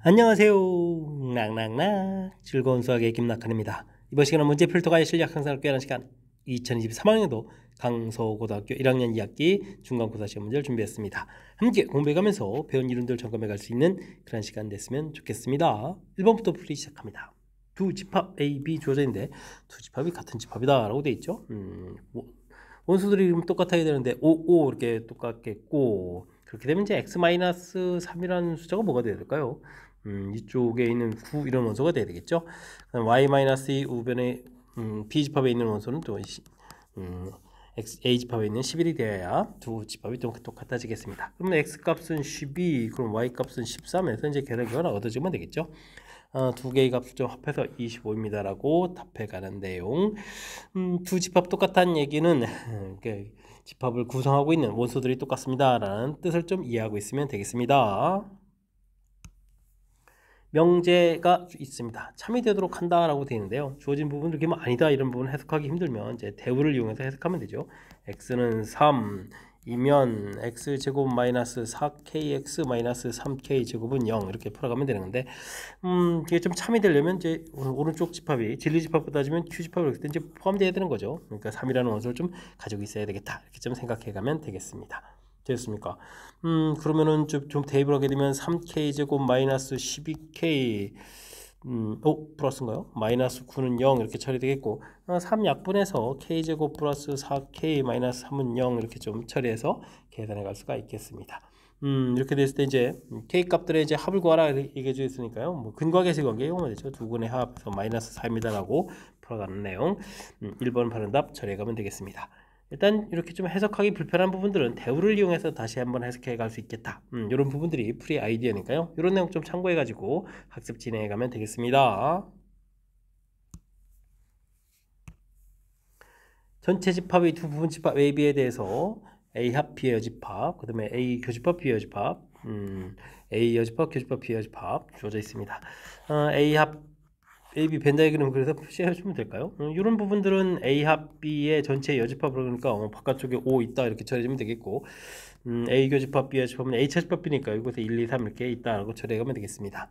안녕하세요. 낙낙낙 즐거운 수학의 김낙한입니다. 이번 시간은 문제풀이토가의 실력 향상을 꾀하는 시간 2023학년도 강서고등학교 1학년 2학기 중간고사 시험 문제를 준비했습니다. 함께 공부해가면서 배운 이론들 점검해갈 수 있는 그런 시간 됐으면 좋겠습니다. 1번부터 풀이 시작합니다. 두 집합 A, B 주어져 있는데 두 집합이 같은 집합이다 라고 되어 있죠. 원수들이 똑같아야 되는데 5 이렇게 똑같겠고, 그렇게 되면 이제 x-3이라는 숫자가 뭐가 돼야 될까요? 이쪽에 있는 9 이런 원소가 돼야 되겠죠. y-2 우변에 b 집합에 있는 원소는 또 a 집합에 있는 11이 되어야 두 집합이 좀 똑같아지겠습니다. 그러면 x 값은 12, 그럼 y 값은 13에서 이제 계산결과를 얻어주면 되겠죠. 두 개의 값을 좀 합해서 25입니다 라고 답해가는 내용. 두 집합 똑같다는 얘기는 집합을 구성하고 있는 원소들이 똑같습니다 라는 뜻을 좀 이해하고 있으면 되겠습니다. 명제가 있습니다. 참이 되도록 한다 라고 되어 있는데요, 주어진 부분을 이렇게 아니다 이런 부분을 해석하기 힘들면 이제 대우를 이용해서 해석하면 되죠. x는 3 이면 x제곱 마이너스 4kx 마이너스 3k 제곱은 0 이렇게 풀어가면 되는 건데, 이게 좀 참이 되려면 이제 오른쪽 집합이 진리집합보다 따지면 q집합이 이렇게 이제 포함되어야 되는 거죠. 그러니까 3이라는 원소를 좀 가지고 있어야 되겠다 이렇게 좀 생각해 가면 되겠습니다. 됐습니까? 그러면은 좀 대입을 하게 되면 3k 제곱 마이너스 12k 플러스인가요? 마이너스 9는 0 이렇게 처리되겠고, 3 약분해서 k제곱 플러스 4k 마이너스 3은 0 이렇게 좀 처리해서 계산해 갈 수가 있겠습니다. 이렇게 됐을 때 이제 k 값들의 이제 합을 구하라 얘기해 주셨으니까요, 뭐 근과계수 관계 이용하면 되죠. 두 근의 합해서 마이너스 4입니다 라고 풀어가는 내용. 1번 바른 답 처리해 가면 되겠습니다. 일단 이렇게 좀 해석하기 불편한 부분들은 대우를 이용해서 다시 한번 해석해 갈 수 있겠다. 이런 부분들이 프리 아이디어니까요. 이런 내용 좀 참고해 가지고 학습 진행해 가면 되겠습니다. 전체 집합의 두 부분 집합 A, B에 대해서 A 합 B 여집합, 그 다음에 A 교집합 B 여집합, A 여집합 교집합 B 여집합 주어져 있습니다. A 합 AB 벤 다이그램 그래서 표시해 주면 될까요? 이런 부분들은 A 합 B의 전체 여집합으로, 그러니까 바깥쪽에 5 있다 이렇게 처리해주면 되겠고, A 교집합 B 여집합은 H차 집합이니까 이곳에 1, 2, 3 이렇게 있다라고 처리하면 되겠습니다.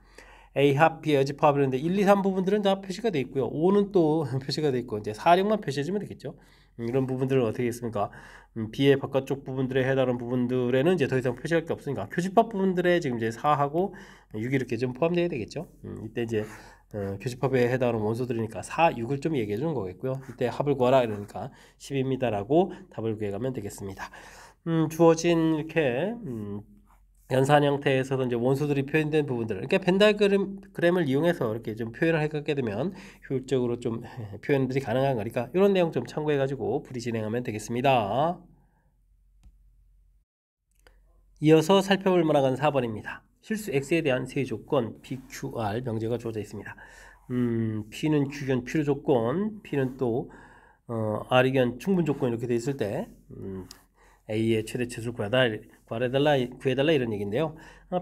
A 합 B 여집합을 했는데 1, 2, 3 부분들은 다 표시가 되어 있고요. 5는 또 표시가 되어 있고, 이제 4, 6만 표시해주면 되겠죠. 이런 부분들은 어떻게 했습니까? B의 바깥쪽 부분들에 해당하는 부분들에는 이제 더 이상 표시할 게 없으니까 교집합 부분들에 지금 이제 4하고 6이 이렇게 좀 포함되어야 되겠죠. 이때 이제 교집합에 해당하는 원소들이니까 4, 6을 좀 얘기해 주는 거겠고요. 이때 합을 구하라 이러니까 10입니다 라고 답을 구해가면 되겠습니다. 주어진 이렇게 연산 형태에서도 이제 원소들이 표현된 부분들, 그러니까 벤 다이그램을 이용해서 이렇게 좀 표현을 해가게 되면 효율적으로 좀 표현들이 가능한 거니까 이런 내용 좀 참고해 가지고 풀이 진행하면 되겠습니다. 이어서 살펴볼 만한 4번입니다. 실수 X에 대한 세 조건 PQR 명제가 주어져 있습니다. P는 Q견 필요 조건, P는 또 R이견 충분 조건 이렇게 돼 있을 때 A의 최대 치수를 구해달라 이런 얘기인데요.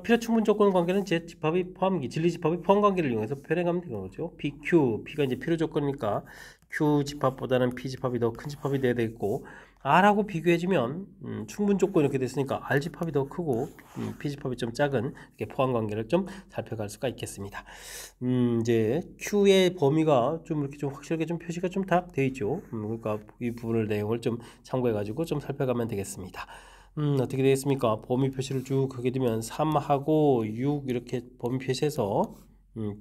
필요 충분 조건 관계는 제 집합이 포함기, 진리 집합이 포함 관계를 이용해서 표현해가면 되는 거죠. PQ, P가 이제 필요 조건이니까 Q 집합보다는 P 집합이 더 큰 집합이 돼야 되겠고, R하고 비교해주면 충분 조건 이렇게 됐으니까 R 집합이 더 크고 P 집합이 좀 작은 이렇게 포함 관계를 좀 살펴갈 수가 있겠습니다. 이제 Q의 범위가 좀 이렇게 좀 확실하게 좀 표시가 좀 다 되어 있죠. 그러니까 이 부분을 내용을 좀 참고해 가지고 좀 살펴가면 되겠습니다. 어떻게 되겠습니까? 범위 표시를 쭉 하게 되면 3하고 6 이렇게 범위 표시해서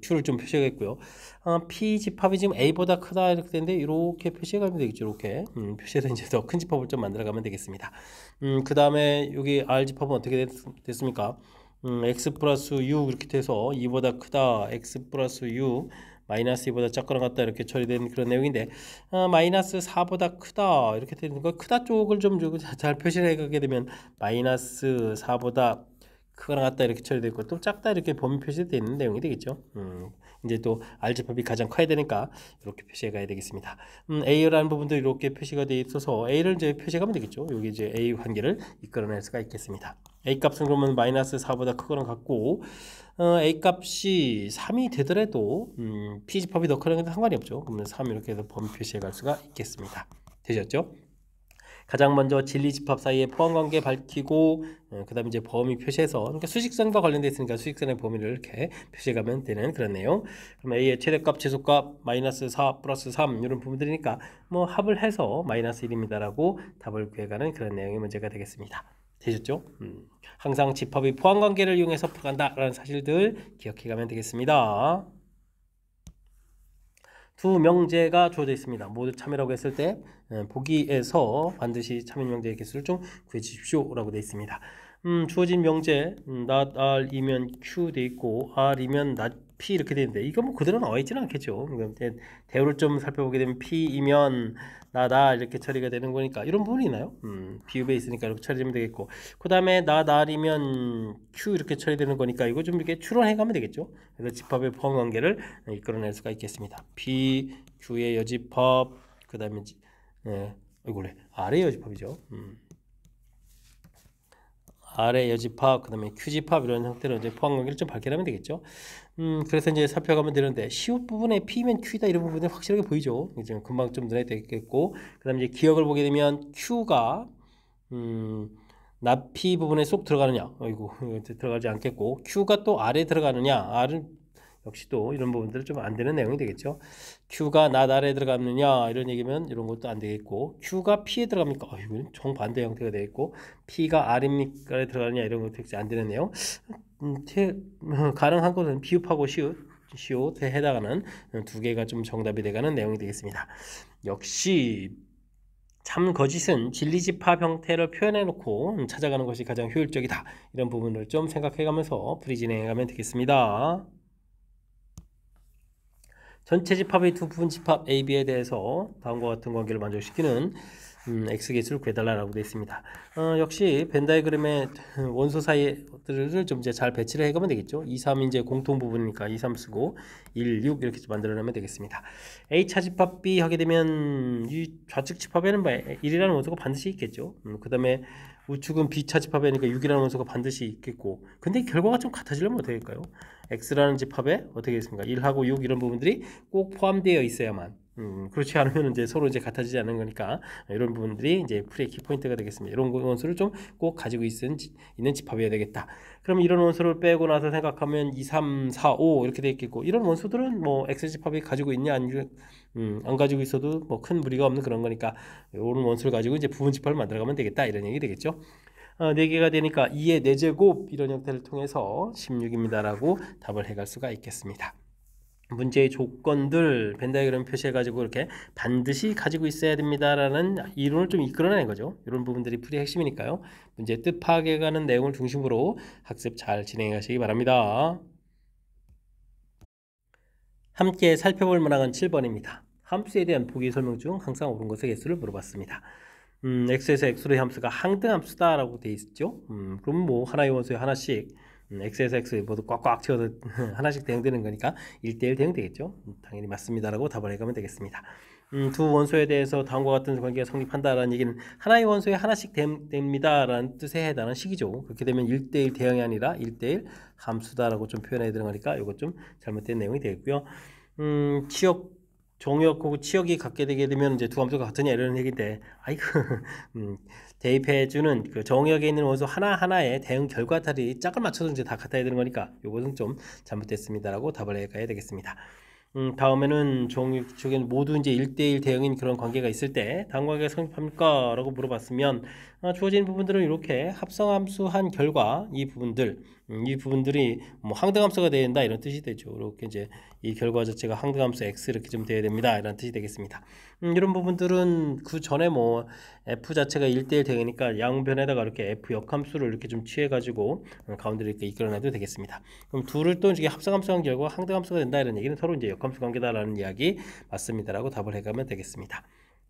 Q를 좀 표시하겠고요. P 집합이 지금 A보다 크다 이렇게 되는데 이렇게 표시해가면 되겠죠. 이렇게 표시해서 이제 더 큰 집합을 좀 만들어가면 되겠습니다. 그 다음에 여기 R 집합은 어떻게 됐습니까? x 플러스 6 이렇게 돼서 2보다 크다, x 플러스 6 마이너스 2보다 작거나 같다 이렇게 처리된 그런 내용인데, 마이너스 4보다 크다 이렇게 되는 거, 크다 쪽을 좀 잘 표시를 해가게 되면 마이너스 4보다 크거나 같다 이렇게 처리되고, 또 작다 이렇게 범위 표시되어 있는 내용이 되겠죠. 이제 또 R집합이 가장 커야 되니까 이렇게 표시해 가야 되겠습니다. A라는 부분도 이렇게 표시가 되어 있어서 A를 이제 표시해 가면 되겠죠. 여기 이제 A 관계를 이끌어낼 수가 있겠습니다. A 값은 그러면 마이너스 4보다 크거나 같고, A 값이 3이 되더라도 P 집합이 더 크는 건 상관이 없죠. 그러면 3 이렇게 해서 범위 표시해 갈 수가 있겠습니다. 되셨죠? 가장 먼저 진리집합 사이의 포함관계 밝히고 그 다음에 이제 범위 표시해서 그러니까 수직선과 관련돼 있으니까 수직선의 범위를 이렇게 표시해가면 되는 그런 내용. 그럼 A의 최대값, 최소값 마이너스 4 플러스 3 이런 부분들이니까 뭐 합을 해서 마이너스 1입니다라고 답을 구해가는 그런 내용의 문제가 되겠습니다. 되셨죠? 항상 집합의 포함관계를 이용해서 풀어간다라는 사실들 기억해가면 되겠습니다. 두 명제가 주어져 있습니다. 모두 참여라고 했을 때 보기에서 반드시 참여 명제의 개수를 좀 구해 주십시오 라고 되어 있습니다. 주어진 명제 not R이면 Q 돼 있고 R이면 not P 이렇게 되는데 이거 뭐 그대로 나와 있지는 않겠죠. 대우를 좀 살펴보게 되면 P이면 not R 이렇게 처리가 되는 거니까 이런 부분이 있나요? 비읍에 있으니까 이렇게 처리되면 되겠고 그 다음에 not R이면 Q 이렇게 처리되는 거니까 이거 좀 이렇게 추론해 가면 되겠죠. 그래서 집합의 포함 관계를 이끌어낼 수가 있겠습니다. P, Q의 여집합 그 다음에 R의 여집합이죠. R의 여집합, 그 다음에 Q집합 이런 형태로 이제 포함관계를 좀 밝혀내면 되겠죠. 그래서 이제 살펴가면 되는데 시옷 부분에 P면 Q다 이런 부분이 확실하게 보이죠. 이제 금방 좀 눈에 되겠고, 그 다음에 이제 기억을 보게 되면 Q가 납피 부분에 쏙 들어가느냐, 아이고 들어가지 않겠고, Q가 또 R에 들어가느냐, R은 역시 또 이런 부분들은 좀 안 되는 내용이 되겠죠. Q가 not R에 들어가느냐 이런 얘기면 이런 것도 안 되겠고, Q가 P에 들어갑니까? 이건 정반대 형태가 되겠고, P가 R입니까에 들어가느냐 이런 것도 안 되는 내용. 가능한 것은 비읍하고 시옷에 해당하는 두 개가 좀 정답이 돼가는 내용이 되겠습니다. 역시 참 거짓은 진리집합 형태를 표현해 놓고 찾아가는 것이 가장 효율적이다. 이런 부분을 좀 생각해 가면서 풀이 진행해 가면 되겠습니다. 전체 집합의 두 부분 집합 A, B에 대해서 다음과 같은 관계를 만족시키는 X개수를 구해달라고 되어 있습니다. 역시 벤 다이그램의 원소 사이들을 좀 이제 잘 배치를 해가면 되겠죠. 2, 3 이제 공통 부분이니까 2, 3 쓰고 1, 6 이렇게 만들어내면 되겠습니다. A 차집합 B 하게 되면 이 좌측 집합에는 1이라는 원소가 반드시 있겠죠. 그 다음에 우측은 B 차집합이니까 6이라는 원소가 반드시 있겠고, 근데 결과가 좀 같아지려면 어떻게 될까요? X라는 집합에 어떻게 되겠습니까? 1하고 6 이런 부분들이 꼭 포함되어 있어야만, 그렇지 않으면 이제 서로 이제 같아지지 않는 거니까 이런 부분들이 이제 풀이의 키포인트가 되겠습니다. 이런 원소를 좀 꼭 가지고 있는 집합이어야 되겠다. 그럼 이런 원소를 빼고 나서 생각하면 2, 3, 4, 5 이렇게 돼 있겠고, 이런 원소들은 뭐 X 집합이 가지고 있냐 안 가지고 있어도 뭐 큰 무리가 없는 그런 거니까 이런 원소를 가지고 이제 부분 집합을 만들어가면 되겠다 이런 얘기 되겠죠. 4개가 되니까 2의 4제곱 이런 형태를 통해서 16입니다라고 답을 해갈 수가 있겠습니다. 문제의 조건들 벤 다이그램 표시해가지고 이렇게 반드시 가지고 있어야 됩니다라는 이론을 좀 이끌어내는 거죠. 이런 부분들이 풀이의 핵심이니까요. 문제 뜻 파악해가는 내용을 중심으로 학습 잘 진행해 가시기 바랍니다. 함께 살펴볼 문항은 7번입니다. 함수에 대한 보기 설명 중 항상 옳은 것의 개수를 물어봤습니다. x에서 x로의 함수가 항등함수다라고 되어 있죠. 그럼 뭐 하나의 원소에 하나씩 x에서 x 모두 꽉꽉 채워서 하나씩 대응되는 거니까 1대1 대응되겠죠. 당연히 맞습니다라고 답을 해가면 되겠습니다. 두 원소에 대해서 다음과 같은 관계가 성립한다라는 얘기는 하나의 원소에 하나씩 됩니다라는 뜻에 해당하는 식이죠. 그렇게 되면 1대1 대응이 아니라 1대1 함수다라고 좀 표현해야 되는 거니까 이것 좀 잘못된 내용이 되겠고요. 치역 정역하고 치역이 같게 되게 되면 이제 두 함수가 같으냐 이런 얘기인데, 아이고 대입해주는 그 정역에 있는 원소 하나하나의 대응 결과들이 짝을 맞춰서 이제 다 같아야 되는 거니까 이것은 좀 잘못됐습니다라고 답을 해가야 되겠습니다. 다음에는 정역 쪽에 모두 이제 1대1 대응인 그런 관계가 있을 때 다음 관계가 성립합니까? 라고 물어봤으면 주어진 부분들은 이렇게 합성함수한 결과 이 부분들이 뭐 항등함수가 되어야 된다 이런 뜻이 되죠. 이렇게 이제 이 결과 자체가 항등함수 x 이렇게 좀 되어야 됩니다 이런 뜻이 되겠습니다. 이런 부분들은 그 전에 뭐 f 자체가 1대1 대응이니까 양변에다가 이렇게 f 역함수를 이렇게 좀 취해가지고 가운데를 이렇게 이끌어내도 되겠습니다. 그럼 둘을 또 이제 합성함수한 결과 항등함수가 된다 이런 얘기는 서로 이제 역함수 관계다라는 이야기 맞습니다라고 답을 해가면 되겠습니다.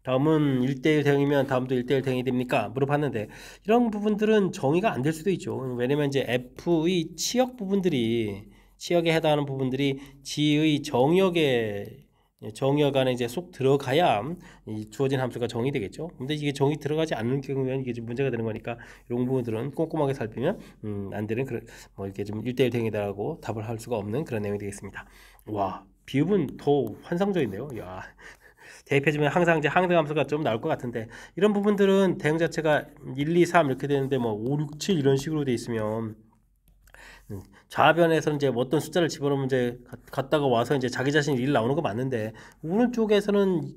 다음은 1대1 대응이면 다음도 1대1 대응이 됩니까? 물어봤는데 이런 부분들은 정의가 안 될 수도 있죠. 왜냐면 이제 F의 치역 부분들이 치역에 해당하는 부분들이 G의 정역 안에 이제 속 들어가야 이 주어진 함수가 정의되겠죠. 근데 이게 정의 들어가지 않는 경우에는 이게 좀 문제가 되는 거니까 이런 부분들은 꼼꼼하게 살피면 안 되는 그런 뭐 이렇게 좀 1대1 대응이다라고 답을 할 수가 없는 그런 내용이 되겠습니다. 와, 비읍은 더 환상적인데요. 야. 대입해주면 항상 이제 항등 함수가 좀 나올 것 같은데 이런 부분들은 대응 자체가 1, 2, 3 이렇게 되는데 뭐 5, 6, 7 이런 식으로 돼 있으면 좌변에서는 이제 어떤 숫자를 집어넣으면 이제 갔다가 와서 이제 자기 자신이 1 나오는 거 맞는데 오른쪽에서는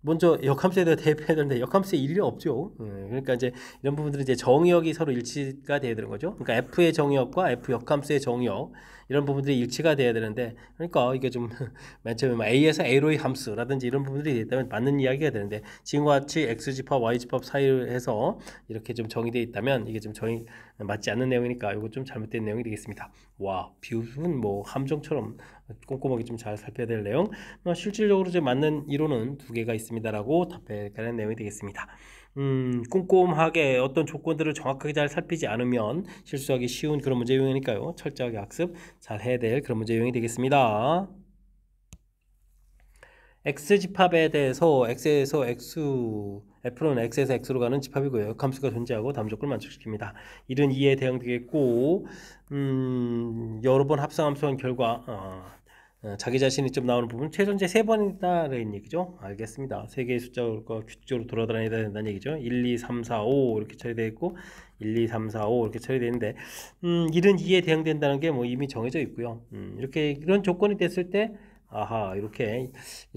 먼저 역함수에 대해 대입해야 되는데 역함수에 일이 없죠. 그러니까 이제 이런 부분들은 이제 정의역이 서로 일치가 돼야 되는 거죠. 그러니까 F의 정의역과 F 역함수의 정의역 이런 부분들이 일치가 돼야 되는데 그러니까 이게 좀 맨 처음에 A에서 A로의 함수라든지 이런 부분들이 있다면 맞는 이야기가 되는데 지금과 같이 X집합, Y집합 사이를 해서 이렇게 좀 정의되어 있다면 이게 좀 정의 맞지 않는 내용이니까 이거 좀 잘못된 내용이 되겠습니다. 와, 비율은 뭐 함정처럼 꼼꼼하게 좀 잘 살펴야 될 내용. 실질적으로 이제 맞는 이론은 두 개가 있습니다라고 답변에 관한 내용이 되겠습니다. 꼼꼼하게 어떤 조건들을 정확하게 잘 살피지 않으면 실수하기 쉬운 그런 문제 유형이니까요. 철저하게 학습 잘 해야 될 그런 문제 유형이 되겠습니다. X집합에 대해서 X에서 X, F는 X에서 X로 가는 집합이고요. 역함수가 존재하고 다음 조건을 만족시킵니다. 이런 2에 대응되겠고 여러 번 합성함수한 결과 자기 자신이 좀 나오는 부분 최소인제 3번이다라는 얘기죠. 알겠습니다. 3개의 숫자가 규칙적으로 돌아다녀야 된다는 얘기죠. 1, 2, 3, 4, 5 이렇게 처리되어 있고 1, 2, 3, 4, 5 이렇게 처리되어 있는데 1은 2에 대응된다는 게 뭐 이미 정해져 있고요. 이렇게 이런 조건이 됐을 때 아하 이렇게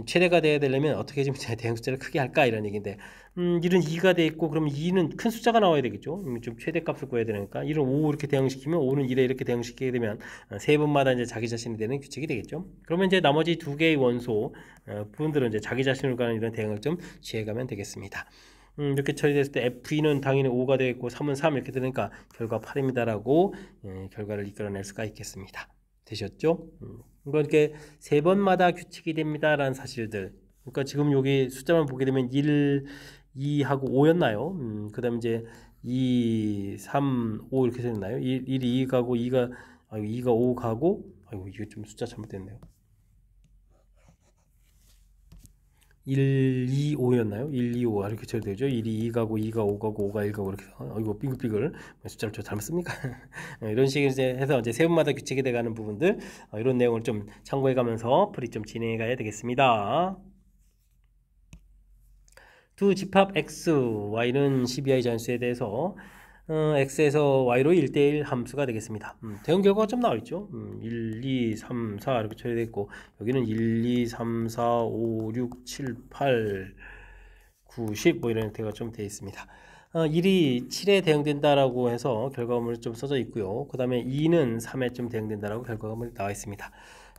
최대가 돼야 되려면 어떻게 좀 대응 숫자를 크게 할까 이런 얘기인데 1은 2가 돼 있고 그러면 2는 큰 숫자가 나와야 되겠죠. 좀 최대값을 구해야 되니까 1은 5 이렇게 대응시키면 5는 1에 이렇게 대응시키게 되면 세 번마다 이제 자기 자신이 되는 규칙이 되겠죠. 그러면 이제 나머지 두 개의 원소 부분들은 이제 자기 자신으로 가는 이런 대응을 좀 취해가면 되겠습니다. 이렇게 처리됐을 때 F2는 당연히 5가 되겠고 3은 3 이렇게 되니까 결과 8입니다라고 결과를 이끌어낼 수가 있겠습니다. 되셨죠? 이건 이렇게 세 번마다 규칙이 됩니다라는 사실들. 그러니까 지금 여기 숫자만 보게 되면 1, 2하고 5였나요? 그 다음에 이제 2, 3, 5 이렇게 되나요? 1이 2 가고 2가 2가 5 가고 이거 좀 숫자 잘못됐네요. 1, 2, 5였나요? 1, 2, 5 이렇게 처리되죠. 1이 2 가고 2가 5 가고 5가 1 가고 이렇게 이거 빙글빙글 숫자를 저 잘못 씁니까? 이런 식으로 이제 해서 이제 세 번마다 규칙이 돼가는 부분들 이런 내용을 좀 참고해가면서 풀이 좀 진행해가야 되겠습니다. 두 집합 x, y는 12i 자연수에 대해서 x에서 y로 1대1 함수가 되겠습니다. 대응 결과가 좀 나와있죠. 1, 2, 3, 4 이렇게 처리되어 있고 여기는 1, 2, 3, 4, 5, 6, 7, 8, 9, 10 뭐 이런 형태가 좀 되어 있습니다. 1이 7에 대응된다라고 해서 결과물이 좀 써져 있고요. 그 다음에 2는 3에 좀 대응된다라고 결과물이 나와 있습니다.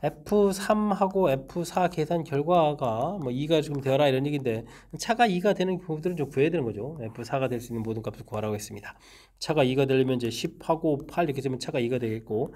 F3하고 F4 계산 결과가 뭐 2가 좀 되어라 이런 얘기인데 차가 2가 되는 부분들은 좀 구해야 되는 거죠. F4가 될 수 있는 모든 값을 구하라고 했습니다. 차가 2가 되려면 이제 10하고 8 이렇게 되면 차가 2가 되겠고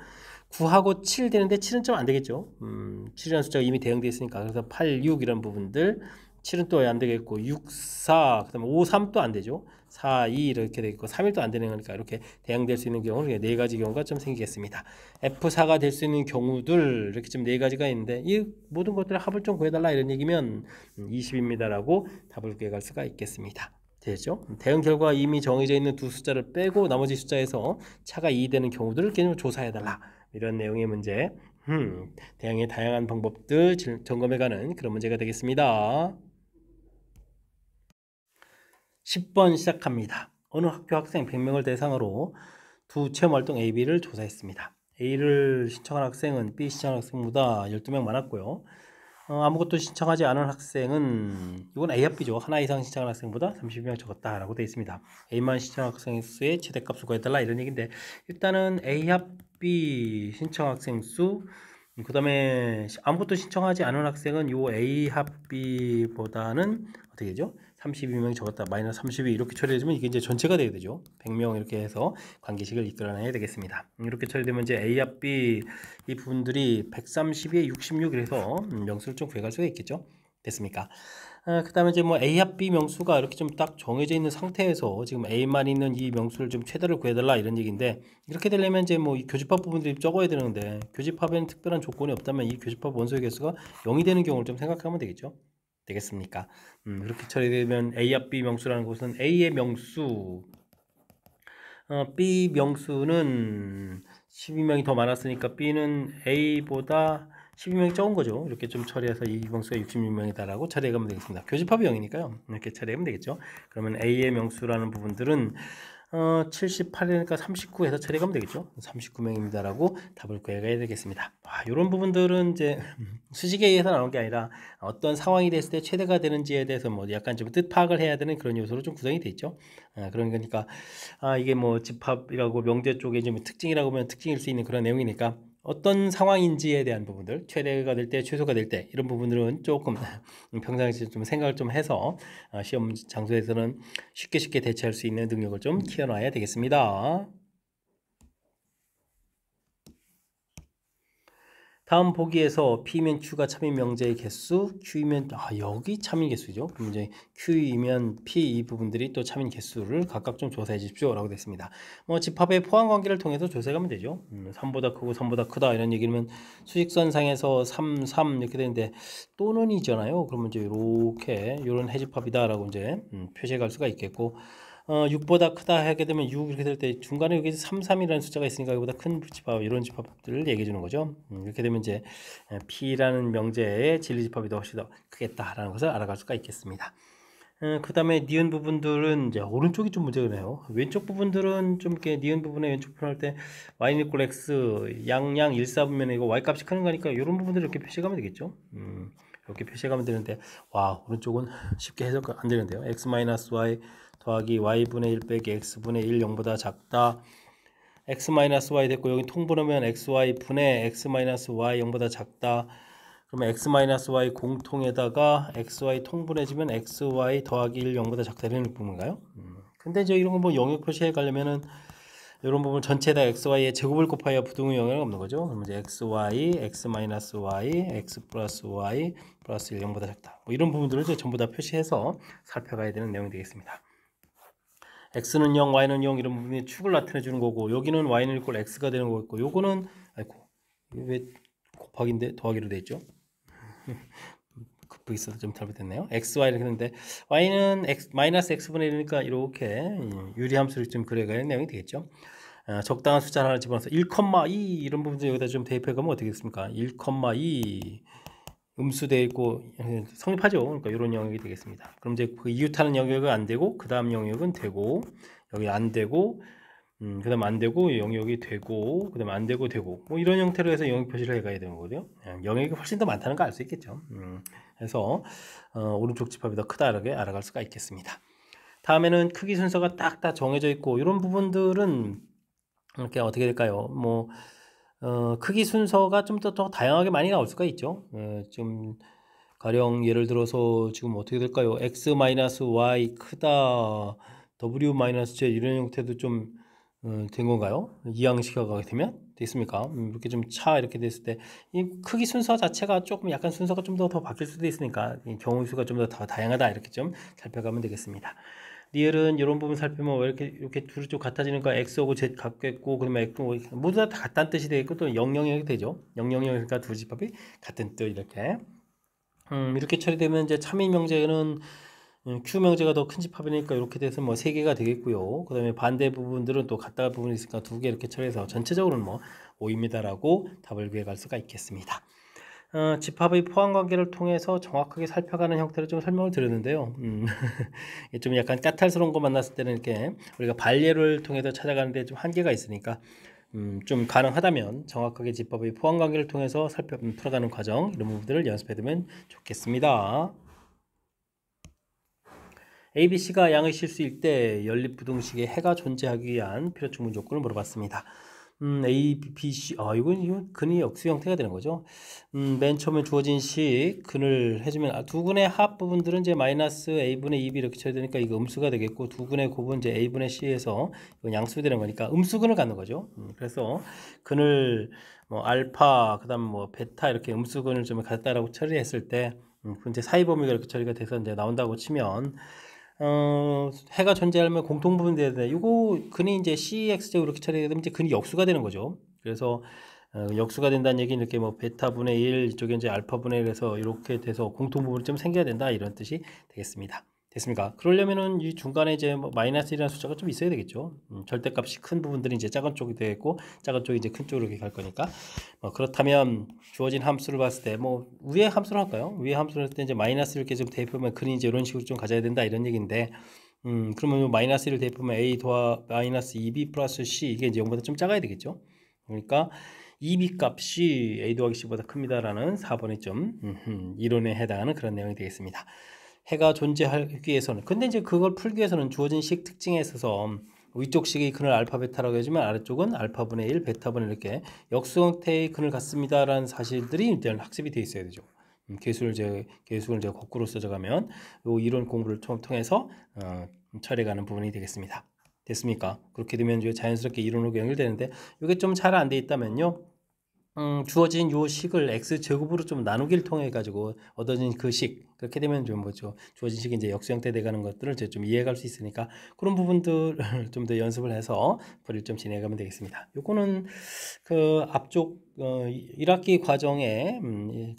9하고 7 되는데 7은 좀 안 되겠죠. 7이라는 숫자가 이미 대응되어 있으니까 그래서 8, 6 이런 부분들 7은 또 안 되겠고 6, 4, 그 다음에 5, 3 또 안 되죠. 4, 2 이렇게 되겠고 3일 또 안 되는 거니까 이렇게 대응될 수 있는 경우는 네 가지 경우가 좀 생기겠습니다. F4가 될 수 있는 경우들 이렇게 좀 네 가지가 있는데 이 모든 것들의 합을 좀 구해달라 이런 얘기면 20입니다라고 답을 구해갈 수가 있겠습니다. 되죠? 대응 결과 이미 정해져 있는 두 숫자를 빼고 나머지 숫자에서 차가 2 되는 경우들을 점검해달라 이런 내용의 문제. 대응의 다양한 방법들 점검해가는 그런 문제가 되겠습니다. 10번 시작합니다. 어느 학교 학생 100명을 대상으로 두 체험활동 A, B를 조사했습니다. A를 신청한 학생은 B 신청한 학생보다 12명 많았고요. 아무것도 신청하지 않은 학생은 이건 A와 B죠. 하나 이상 신청한 학생보다 30명 적었다라고 되어 있습니다. A만 신청한 학생 수의 최대값을 구해달라 이런 얘기인데 일단은 A와 B 신청 학생 수 그 다음에 아무것도 신청하지 않은 학생은 요 A와 B보다는 어떻게 되죠? 32명이 적었다. 마이너스 32 이렇게 처리해주면 이게 이제 전체가 돼야 되죠. 100명 이렇게 해서 관계식을 이끌어내야 되겠습니다. 이렇게 처리되면 이제 A와 B 이 부분들이 132에 66 이래서 명수를 좀 구해갈 수가 있겠죠. 됐습니까? 그 다음에 이제 뭐 A와 B 명수가 이렇게 좀 딱 정해져 있는 상태에서 지금 A만 있는 이 명수를 좀 최대를 구해달라 이런 얘기인데 이렇게 되려면 이제 뭐 이 교집합 부분들이 적어야 되는데 교집합에는 특별한 조건이 없다면 이 교집합 원소의 개수가 0이 되는 경우를 좀 생각하면 되겠죠. 되겠습니까? 그렇게 처리되면 A와 B 명수라는 것은 A의 명수 B 명수는 12명이 더 많았으니까 B는 A보다 12명이 적은 거죠. 이렇게 좀 처리해서 이 명수가 66명이다라고 처리해가면 되겠습니다. 교집합이 0이니까요. 이렇게 처리하면 되겠죠. 그러면 A의 명수라는 부분들은 78이니까 39 해서 처리하면 되겠죠. 39명입니다라고 답을 구해가야 되겠습니다. 이런 부분들은 이제 수식에 의해서 나오는 게 아니라 어떤 상황이 됐을 때 최대가 되는지에 대해서 뭐 약간 좀 뜻 파악을 해야 되는 그런 요소로 좀 구성이 돼 있죠. 그러니까 이게 뭐 집합이라고 명제 쪽에 좀 특징이라고 하면 특징일 수 있는 그런 내용이니까 어떤 상황인지에 대한 부분들, 최대가 될 때, 최소가 될 때 이런 부분들은 조금 평상시에 좀 생각을 좀 해서 시험 장소에서는 쉽게 대처할 수 있는 능력을 좀 키워놔야 되겠습니다. 다음 보기에서 P면 Q가 참인 명제의 개수, Q이면 여기 참인 개수죠. 그럼 이제 Q이면 P 이 부분들이 또 참인 개수를 각각 좀 조사해 주십시오라고 됐습니다. 뭐 집합의 포함 관계를 통해서 조사하면 되죠. 3보다 크고 3보다 크다 이런 얘기면 수직선상에서 3 이렇게 되는데 또는이잖아요. 그러면 이제 이렇게 이런 해집합이다라고 이제 표시해 갈 수가 있겠고. 6보다 크다 하게 되면 6 이렇게 될 때 중간에 여기 3, 3이라는 숫자가 있으니까 이거보다 큰 집합 이런 집합들을 얘기해 주는 거죠. 이렇게 되면 이제 P라는 명제의 진리집합이 더 훨씬 더 크겠다라는 것을 알아갈 수가 있겠습니다. 그 다음에 니은 부분들은 이제 오른쪽이 좀 문제네요. 왼쪽 부분들은 좀 이렇게 니은 부분에 왼쪽 표현할 때 y 이퀄 x 양양 1, 4분면 이거 y 값이 크는 거니까 이런 부분들을 이렇게 표시하면 되겠죠. 이렇게 표시하면 되는데 오른쪽은 쉽게 해석 안 되는데요. x-y 더하기 y분의 1 빼기 x분의 1 0보다 작다. x-y 됐고 여기 통분하면 xy 분의 x-y 0보다 작다. 그러면 x-y 공통에다가 xy 통분해지면 xy 더하기 1 0보다 작다 이런 부분인가요? 근데 이제 이런 거 뭐 영역 표시해 가려면은 이런 부분 전체에다 xy의 제곱을 곱하여 부등의 영역이 없는 거죠. 그러면 이제 xy, x-y, x 플러스 y 플러스 1 0보다 작다. 뭐 이런 부분들을 이제 전부 다 표시해서 살펴가야 되는 내용이 되겠습니다. x는 0, y는 0 이런 부분이 축을 나타내 주는 거고 여기는 y는 이꼴 x가 되는 거고 요거는 왜 곱하기인데 더하기로 돼 있죠? 급하게 있어서 좀 잘못됐네요. xy 이렇게 했는데 y는 마이너스 x분의 1이니까 이렇게 유리함수를 좀 그려가야 하는 내용이 되겠죠. 적당한 숫자 하나 집어넣어서 1,2 이런 부분들 여기다 좀 대입해 가면 어떻게 됐습니까? 1,2 음수되어 있고 성립하죠. 그러니까 이런 영역이 되겠습니다. 그럼 이제 그 이웃하는 영역은 안 되고 그 다음 영역은 되고 여기 안 되고 그 다음 안 되고 영역이 되고 그 다음 안 되고 되고 뭐 이런 형태로 해서 영역 표시를 해가야 되는 거거든요. 영역이 훨씬 더 많다는 걸 알 수 있겠죠. 그래서 오른쪽 집합이 더 크다라고 알아갈 수가 있겠습니다. 다음에는 크기 순서가 딱 정해져 있고 이런 부분들은 이렇게 어떻게 될까요? 뭐 크기 순서가 좀 더 다양하게 많이 나올 수가 있죠. 좀 가령 예를 들어서 지금 어떻게 될까요? x-y 크다 w-z 이런 형태도 좀 된 건가요? 이항식화가 되면 됐습니까? 이렇게 좀 이렇게 됐을 때 이 크기 순서 자체가 조금 약간 순서가 좀 더 바뀔 수도 있으니까 경우 수가 좀 더 다양하다 이렇게 좀 살펴가면 되겠습니다. 리얼은 이런 부분 살피면 왜 이렇게 둘이 좀 같아지는가? x하고 z 같겠고 그러면 x 모두 다 같다는 뜻이 되겠고 또 0,0이 되죠. 0,0이니까 두 집합이 같은 뜻 이렇게 이렇게 처리되면 이제 참인 명제는 Q 명제가 더 큰 집합이니까 이렇게 돼서 뭐 3개가 되겠고요. 그 다음에 반대 부분들은 또 같다 부분이 있으니까 2개 이렇게 처리해서 전체적으로는 뭐 5입니다라고 답을 구해갈 수가 있겠습니다. 집합의 포함 관계를 통해서 정확하게 살펴가는 형태로 좀 설명을 드렸는데요. 좀 약간 까탈스러운 거 만났을 때는 이렇게 우리가 발예를 통해서 찾아가는데 좀 한계가 있으니까 좀 가능하다면 정확하게 집합의 포함 관계를 통해서 풀어가는 과정 이런 부분들을 연습해두면 좋겠습니다. ABC가 양의 실수일 때 연립부등식의 해가 존재하기 위한 필요 충분 조건을 물어봤습니다. A, B, C, 이건 근이 역수 형태가 되는 거죠. 맨 처음에 주어진 식 근을 해주면 두 근의 합 부분들은 이제 마이너스 A분의 2B 이렇게 쳐야 되니까 이거 음수가 되겠고 두 근의 곱은 이제 A분의 C에서 양수되는 거니까 음수근을 갖는 거죠. 그래서 근을 뭐 알파 그다음 뭐 베타 이렇게 음수근을 좀 갖다라고 처리했을 때 이제 사이 범위가 이렇게 처리가 돼서 이제 나온다고 치면 해가 존재하면 공통부분 돼야 돼. 이거 근이 이제 CX제곱 이렇게 처리되면 이제 근이 역수가 되는 거죠. 그래서 역수가 된다는 얘기는 이렇게 뭐 베타분의 1 이쪽에 이제 알파분의 1에서 이렇게 돼서 공통부분이 좀 생겨야 된다 이런 뜻이 되겠습니다. 됐습니까? 그러려면은 이 중간에 이제 뭐 마이너스 1이라는 숫자가 좀 있어야 되겠죠. 절대값이 큰 부분들이 이제 작은 쪽이 되겠고 작은 쪽이 이제 큰 쪽으로 이렇게 갈 거니까 그렇다면 주어진 함수를 봤을 때 뭐 위에 함수를 할까요? 위에 함수를 할 때 이제 마이너스 이렇게 좀 대입하면 근이 이제 이런 식으로 좀 가져야 된다 이런 얘기인데 그러면 마이너스 1을 대입하면 a 더하 마이너스 2b 플러스 c 이게 이제 0보다 좀 작아야 되겠죠? 그러니까 2b 값이 a 더하기 c보다 큽니다라는 4번의 점 이론에 해당하는 그런 내용이 되겠습니다. 해가 존재하기 위해서는 근데 이제 그걸 풀기 위해서는 주어진 식 특징에 있어서 위쪽 식의 근을 알파 베타라고 해주면 아래쪽은 알파분의 1 베타분의 이렇게 역수 형태의 근을 갖습니다라는 사실들이 일단 학습이 되어 있어야 되죠. 계수를 제가 거꾸로 써져가면 이 이론 공부를 통해서 처리가는 부분이 되겠습니다. 됐습니까? 그렇게 되면 이제 자연스럽게 이론으로 연결되는데 이게 좀 잘 안 돼 있다면요. 주어진 요 식을 x 제곱으로 좀 나누기를 통해 가지고 얻어진 그 식 그렇게 되면 좀 뭐죠 주어진 식이 이제 역수 형태 돼가는 것들을 이제 좀 이해할 수 있으니까 그런 부분들 좀 더 연습을 해서 풀이를 좀 진행하면 되겠습니다. 요거는 그 앞쪽 1학기 과정에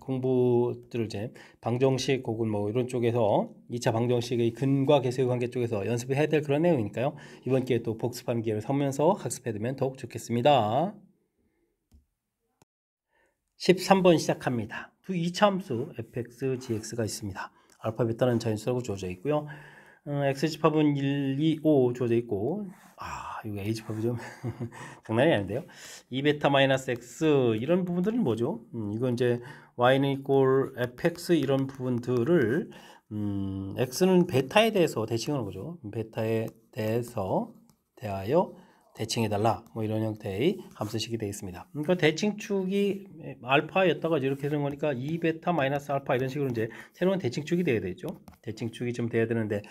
공부들을 이제 방정식 혹은 뭐 이런 쪽에서 2차 방정식의 근과 계수의 관계 쪽에서 연습해야 될 그런 내용이니까요. 이번 기회에 또 복습하는 기회를 삼면서 학습해두면 더욱 좋겠습니다. 13번 시작합니다. 두 이차함수 fx, gx가 있습니다. 알파, 베타는 자연수라고 주어져 있고요. x집합은 1, 2, 5 주어져 있고 이거 a집합이 좀 장난이 아닌데요. 2베타 마이너스 x 이런 부분들은 뭐죠? 이건 이제 y는 이꼴 fx 이런 부분들을 x는 베타에 대해서 대칭하는 거죠. 베타에 대해서 대하여 대칭해달라 뭐 이런 형태의 함수식이 되겠습니다. 그러니까 대칭축이 알파였다가 이렇게 되는 거니까 2베타 마이너스 알파 이런 식으로 이제 새로운 대칭축이 돼야 되죠. 대칭축이 좀 돼야 되는데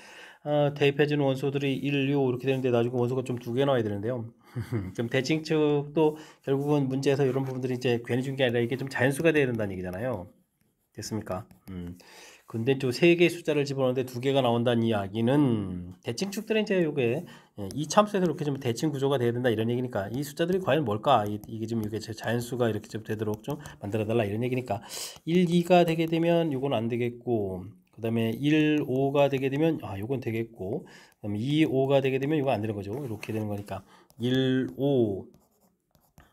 대입해주는 원소들이 1, 6 이렇게 되는데 나중에 원소가 좀 두 개 나와야 되는데요. 좀 대칭축도 결국은 문제에서 이런 부분들이 이제 괜히 준 게 아니라 이게 좀 자연수가 돼야 된다는 얘기잖아요. 됐습니까? 근데 또 세 개의 숫자를 집어넣는데 두 개가 나온다는 이야기는 대칭축들은 이제 요게 이 참수에서 이렇게 좀 대칭 구조가 돼야 된다 이런 얘기니까 이 숫자들이 과연 뭘까? 이게 좀 이게 자연수가 이렇게 좀 되도록 좀 만들어 달라 이런 얘기니까 1, 2가 되게 되면 요건 안 되겠고 그 다음에 1, 5가 되게 되면 요건 되겠고 그다음에 2, 5가 되게 되면 요건 안 되는 거죠. 이렇게 되는 거니까 1, 5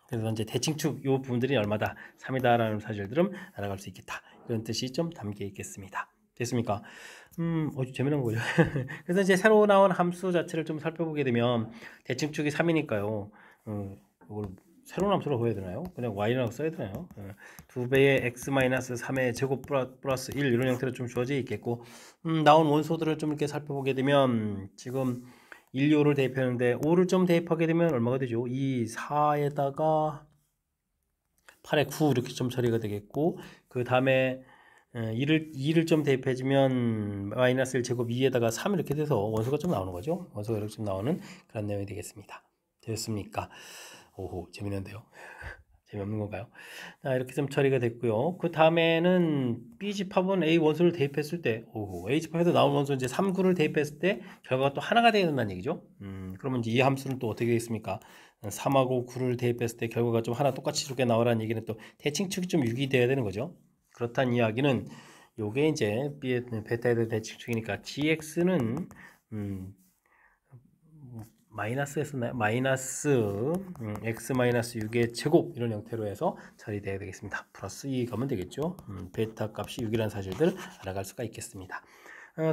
그래서 이제 대칭축 요 부분들이 얼마다 3이다라는 사실들은 알아갈 수 있겠다. 이런 뜻이 좀 담겨 있겠습니다. 됐습니까? 재미난 거죠. 그래서 이제 새로 나온 함수 자체를 좀 살펴보게 되면 대칭축이 3이니까요. 이걸 새로운 함수라고 해야 되나요? 그냥 y라고 써야 되나요? 2배의 x-3의 제곱 플러스 1 이런 형태로 좀 주어져 있겠고 나온 원소들을 좀 이렇게 살펴보게 되면 지금 1, 2, 5를 대입했는데 5를 좀 대입하게 되면 얼마가 되죠? 2, 4에다가 8에 9 이렇게 좀 처리가 되겠고 그 다음에 2를 좀 대입해주면 마이너스 1 제곱 2에다가 3 이렇게 돼서 원소가 좀 나오는 거죠. 원소가 이렇게 좀 나오는 그런 내용이 되겠습니다. 되셨습니까? 오호 재밌는데요. 재미없는 건가요? 이렇게 좀 처리가 됐고요. 그 다음에는 B집합은 A 원소를 대입했을 때, A집합에서 나온 원소 이제 3, 9를 대입했을 때 결과가 또 하나가 되어야 된다는 얘기죠. 그러면 이제 이 함수는 또 어떻게 되겠습니까? 3하고 9를 대입했을 때 결과가 좀 하나 똑같이 이렇게 나오라는 얘기는 또 대칭축이 좀 유기돼야 되는 거죠. 그렇다는 이야기는 요게 이제 베타에 대한 대칭축이니까 GX는 마이너스 했었나요? 마이너스 x 마이너스 6의 제곱 이런 형태로 해서 처리되어야 되겠습니다. 플러스 2 가면 되겠죠. 베타 값이 6이라는 사실들을 알아갈 수가 있겠습니다.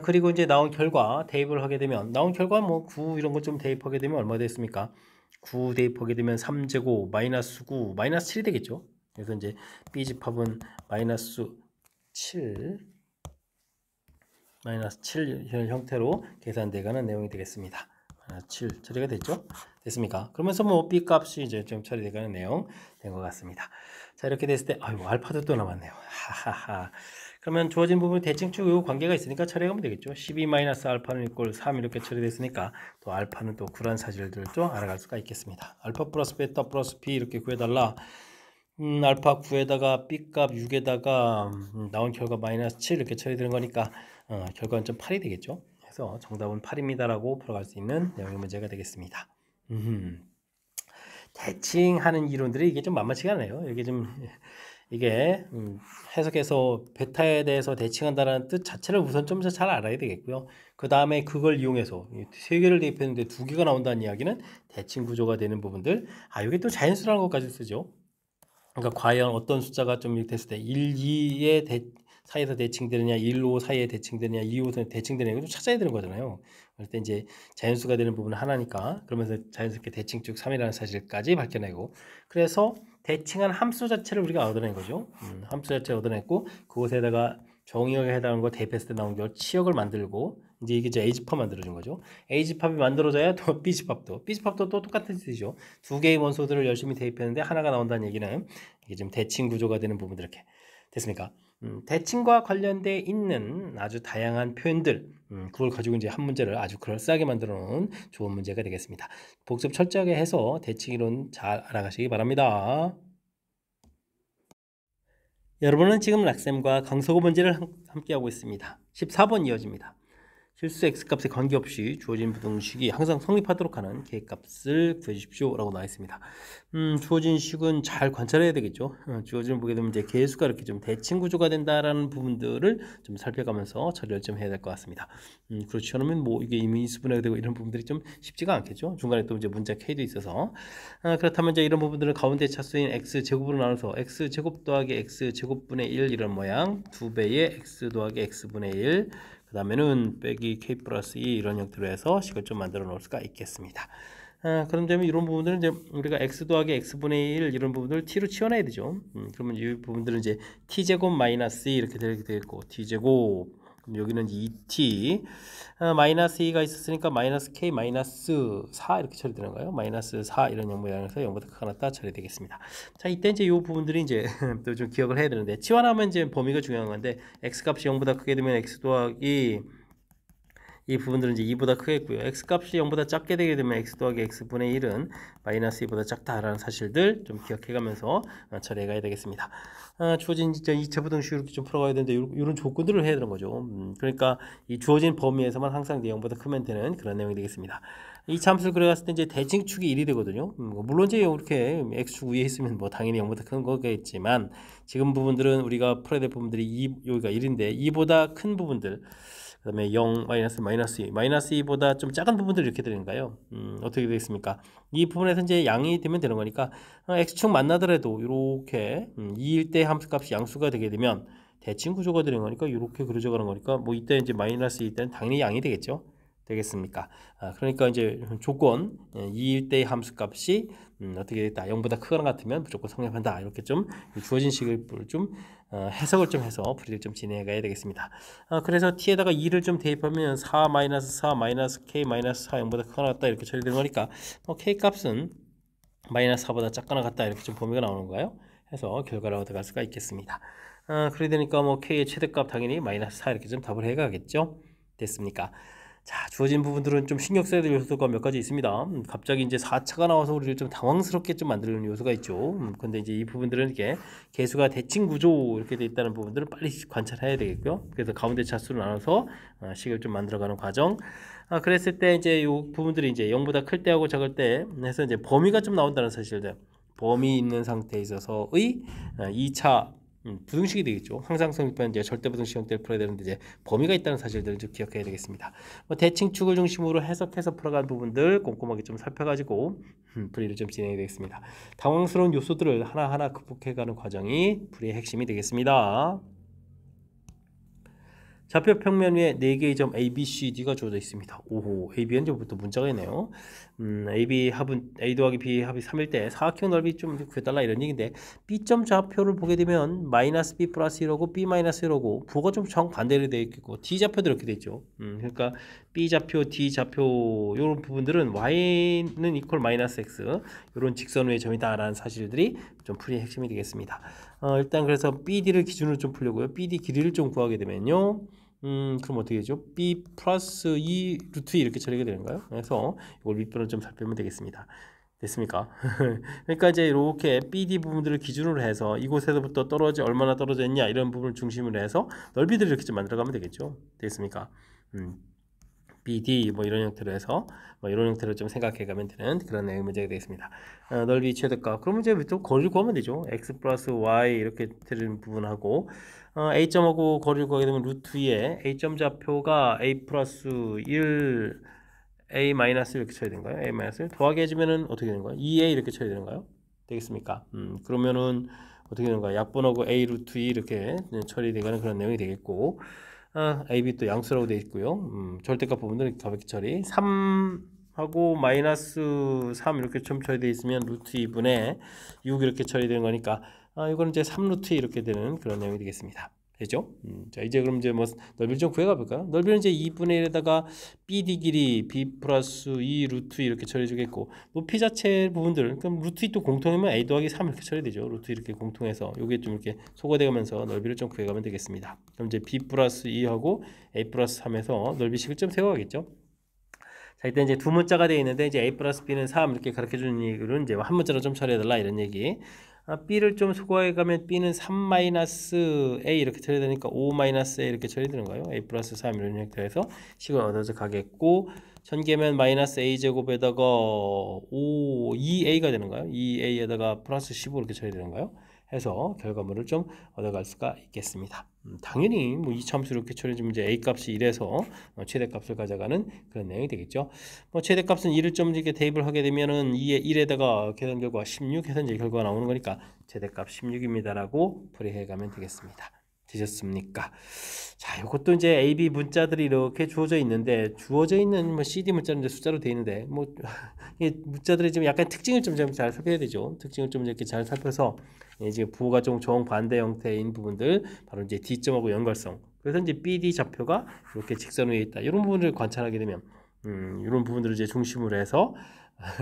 그리고 이제 나온 결과 대입을 하게 되면 나온 결과 뭐 9 이런 거 좀 대입하게 되면 얼마 됐습니까? 9 대입하게 되면 3제곱 마이너스 9 마이너스 7이 되겠죠. 그래서 이제 B집합은 마이너스 7 형태로 계산되가는 내용이 되겠습니다. 7 처리가 됐죠? 됐습니까? 그러면서 뭐 B 값이 이제 좀 처리되가는 내용 된 것 같습니다. 자 이렇게 됐을 때 알파도 또 남았네요. 하하하. 그러면 주어진 부분 대칭축 요 관계가 있으니까 처리하면 되겠죠. 12-알파는 이꼴 3 이렇게 처리됐으니까 또 알파는 또 그런 사실들을 좀 알아갈 수가 있겠습니다. 알파 플러스 베타 플러스 B 이렇게 구해달라. 알파 9에다가 B값 6에다가 나온 결과 마이너스 7 이렇게 처리되는 거니까 결과는 좀 8이 되겠죠. 그래서 정답은 8입니다라고 풀어갈 수 있는 내용의 문제가 되겠습니다. 대칭하는 이론들이 이게 좀 만만치가 않아요. 이게 해석해서 베타에 대해서 대칭한다는 뜻 자체를 우선 좀 더 잘 알아야 되겠고요. 그 다음에 그걸 이용해서 세 개를 대입했는데 두 개가 나온다는 이야기는 대칭 구조가 되는 부분들. 이게 또 자연수라는 것까지 쓰죠. 그러니까 과연 어떤 숫자가 좀 이렇게 됐을 때 1, 2의 사이에서 대칭되느냐, 1, 5 사이에 대칭되느냐, 2, 5 사이에 대칭되느냐 이걸 좀 찾아야 되는 거잖아요. 그럴 때 이제 자연수가 되는 부분은 하나니까 그러면서 자연스럽게 대칭축 3이라는 사실까지 밝혀내고 그래서 대칭한 함수 자체를 우리가 얻어낸 거죠. 함수 자체를 얻어냈고 그곳에다가 정의역에 해당하는 거 대입했을 때 나온 걸 치역을 만들고 이제 이게 이제 A집합 만들어준 거죠. A집합이 만들어져야 또 B집합도 또 똑같은 뜻이죠. 두 개의 원소들을 열심히 대입했는데 하나가 나온다는 얘기는 이게 지금 대칭 구조가 되는 부분들 이렇게 됐습니까? 대칭과 관련돼 있는 아주 다양한 표현들 그걸 가지고 이제 한 문제를 아주 그럴싸하게 만들어 놓은 좋은 문제가 되겠습니다. 복습 철저하게 해서 대칭 이론 잘 알아가시기 바랍니다. 여러분은 지금 락쌤과 강서구 문제를 함께 하고 있습니다. 14번 이어집니다. 실수 x값에 관계없이 주어진 부등식이 항상 성립하도록 하는 계획값을 구해주십시오 라고 나와 있습니다. 주어진 식은 잘 관찰해야 되겠죠. 주어진 보게 되면 이제 계수가 이렇게 좀 대칭 구조가 된다라는 부분들을 좀 살펴가면서 처리를 좀 해야 될 것 같습니다. 그렇지 않으면 뭐 이게 이미 수분해가 되고 이런 부분들이 좀 쉽지가 않겠죠. 중간에 또 이제 문자 K도 있어서 그렇다면 이제 이런 부분들을 가운데 차수인 x제곱으로 나눠서 x제곱 더하기 x제곱분의 1 이런 모양 2배의 x 더하기 x분의 1 그 다음에는 빼기 k 플러스 2 이런 형태로 해서 식을 좀 만들어 놓을 수가 있겠습니다. 그런 점에 이런 부분들은 이제 우리가 x 더하기 x분의 1 이런 부분들을 t로 치워놔야 되죠. 그러면 이 부분들은 이제 t제곱 마이너스 2 이렇게 되겠고 t제곱 그럼 여기는 2t 마이너스 2가 있었으니까 마이너스 k 마이너스 4 이렇게 처리되는 거예요. 마이너스 4 이런 모양에서 0보다 크거나 같다 처리되겠습니다. 자, 이때 이제 이 부분들이 이제 또 좀 기억을 해야 되는데 치환하면 이제 범위가 중요한 건데 x 값이 0보다 크게 되면 x 더하기 이 부분들은 이제 2보다 크겠고요. x값이 0보다 작게 되게 되면 x 더하기 x분의 1은 마이너스 2보다 작다라는 사실들 좀 기억해가면서 처리해 가야 되겠습니다. 주어진 진짜 2차 부등식 이렇게 좀 풀어가야 되는데 이런 조건들을 해야 되는 거죠. 그러니까 이 주어진 범위에서만 항상 0보다 크면 되는 그런 내용이 되겠습니다. 이 함수를 그려갔을 때 이제 대칭축이 1이 되거든요. 물론 이제 이렇게 x축 위에 있으면 뭐 당연히 0보다 큰 거겠지만 지금 부분들은 우리가 풀어야 될 부분들이 여기가 1인데 2보다 큰 부분들 그 다음에 0, 마이너스 2, 마이너스 2보다 좀 작은 부분들이 이렇게 되는가요? 어떻게 되겠습니까? 이 부분에서 이제 양이 되면 되는 거니까 x축 만나더라도 이렇게 2일 때 함수값이 양수가 되게 되면 대칭 구조가 되는 거니까 이렇게 그려져 가는 거니까 뭐 이때 이제 마이너스 2 때는 당연히 양이 되겠죠? 되겠습니까? 그러니까 이제 조건 2일 때의 함수값이 어떻게 됐다 0보다 크거나 같으면 무조건 성립한다 이렇게 좀 주어진 식을 좀 해석을 좀 해서 풀이를 좀 진행해 가야 되겠습니다. 그래서 t에다가 2를 좀 대입하면 4 마이너스 4 마이너스 k 마이너스 4 0보다 크거나 같다 이렇게 처리되는 거니까 k 값은 마이너스 4보다 작거나 같다 이렇게 좀 범위가 나오는 거예요. 해서 결과를 얻어갈 수가 있겠습니다. 그래 되니까 뭐 k의 최대값 당연히 마이너스 4 이렇게 좀 답을 해가겠죠. 됐습니까? 자, 주어진 부분들은 좀 신경 써야 될 요소가 몇 가지 있습니다. 갑자기 이제 4차가 나와서 우리를 좀 당황스럽게 좀 만드는 요소가 있죠. 근데 이제 이 부분들은 이렇게 계수가 대칭 구조 이렇게 돼 있다는 부분들을 빨리 관찰해야 되겠고요. 그래서 가운데 차수로 나눠서 식을 좀 만들어가는 과정. 그랬을 때 이제 요 부분들이 이제 0보다 클 때하고 작을 때 해서 이제 범위가 좀 나온다는 사실들. 범위 있는 상태에 있어서의 2차 부등식이 되겠죠. 항상 성립하는 이제 절대 부등식 형태를 풀어야 되는데 이제 범위가 있다는 사실들을 좀 기억해야 되겠습니다. 대칭축을 중심으로 해석해서 풀어간 부분들 꼼꼼하게 좀 살펴가지고 풀이를 좀 진행해 되겠습니다. 당황스러운 요소들을 하나하나 극복해가는 과정이 풀이의 핵심이 되겠습니다. 좌표 평면 위에 4개의 점 A, B, C, D가 주어져 있습니다. 오호, A, B는 이제부터 문자가 있네요. A, B 합은 A 더하기 B 합이 3일 때 사각형 넓이 좀 구해달라 이런 얘기인데 B점 좌표를 보게 되면 마이너스 B 플러스 1하고 B 마이너스 1하고 부호가 좀 정반대로 되어 있고 D 좌표도 이렇게 되어 있죠. 그러니까 B 좌표, D 좌표 이런 부분들은 Y는 이퀄 마이너스 X 이런 직선 위의 점이다 라는 사실들이 좀 풀이의 핵심이 되겠습니다. 일단 그래서 BD를 기준으로 좀 풀려고요. BD 길이를 좀 구하게 되면요. 그럼 어떻게 되죠? B 플러스 2 루트 2 이렇게 처리가 되는가요? 그래서 이걸 윗변을 좀 살피면 되겠습니다. 됐습니까? 그러니까 이제 이렇게 BD 부분들을 기준으로 해서 이곳에서부터 얼마나 떨어져 있냐 이런 부분을 중심으로 해서 넓이들을 이렇게 좀 만들어가면 되겠죠. 됐습니까? BD 뭐 이런 형태로 해서 뭐 이런 형태로 좀 생각해 가면 되는 그런 내용 문제가 되겠습니다. 넓이 최대값 그러면 이제 또 거리를 구하면 되죠. x 플러스 y 이렇게 되는 부분하고 a점하고 거리를 구하게 되면 루트 2에 a점 좌표가 a 플러스 1 a 마이너스 이렇게 쳐야 되는가요? a 마이너스 더하기 해주면은 어떻게 되는 거예요? 2a 이렇게 쳐야 되는가요? 되겠습니까? 그러면은 어떻게 되는가? 약분하고 A 루트 2 이렇게 처리되는 그런 내용이 되겠고, AB 또 양수라고 되어 있고요. 절대값 부분들 가볍게 처리. 3하고 마이너스 3 이렇게 처리되어 있으면 루트 2분의 6 이렇게 처리되는 거니까, 이거는 이제 3 루트 2 이렇게 되는 그런 내용이 되겠습니다. 되죠? 자, 이제 그럼 이제 뭐 넓이를 좀 구해가 볼까요? 넓이는 이제 2분의 1에다가 BD 길이 B 플러스 2 루트 2 이렇게 처리해 주겠고, 높이 자체 부분들, 그럼 루트 2또 공통이면 A 더하기 3 이렇게 처리되죠. 루트 이렇게 공통해서 요게 좀 이렇게 소거되면서 넓이를 좀 구해가면 되겠습니다. 그럼 이제 B 플러스 2하고 A 플러스 3에서 넓이식을 좀 세워가겠죠. 자, 이때 이제 두 문자가 되어 있는데, 이제 A 플러스 B는 3 이렇게 가르쳐 주는 이유는 이제 한 문자로 좀 처리해달라 이런 얘기. B를 좀 소거해 가면 B는 3 마이너스 A 이렇게 처리되니까 5 마이너스 A 이렇게 처리되는 거예요. A 플러스 3 이런 형태에서 식을 얻어져 가겠고, 전개면 마이너스 A 제곱에다가 2A가 되는 거예요. 2A에다가 플러스 15 이렇게 처리되는 거예요. 해서 결과물을 좀 얻어갈 수가 있겠습니다. 당연히 뭐 이차함수 이렇게 처리해주면 이제 A 값이 1에서 최대값을 가져가는 그런 내용이 되겠죠. 뭐 최대값은 1을 좀 이렇게 대입을 하게 되면은 2에 1에다가 계산 결과 16 해서 이제 결과가 나오는 거니까 최대값 16입니다라고 풀이해 가면 되겠습니다. 되셨습니까? 자, 이것도 이제 A, B 문자들이 이렇게 주어져 있는데, 주어져 있는 뭐 CD 문자는 이제 숫자로 되어 있는데, 뭐 이 문자들이 좀 약간 특징을 좀 잘 살펴야 되죠. 특징을 좀 이렇게 잘 살펴서 이제 부호가 좀 정반대 형태인 부분들, 바로 이제 D점하고 연결성. 그래서 이제 BD 좌표가 이렇게 직선 위에 있다. 이런 부분을 관찰하게 되면, 이런 부분들을 이제 중심으로 해서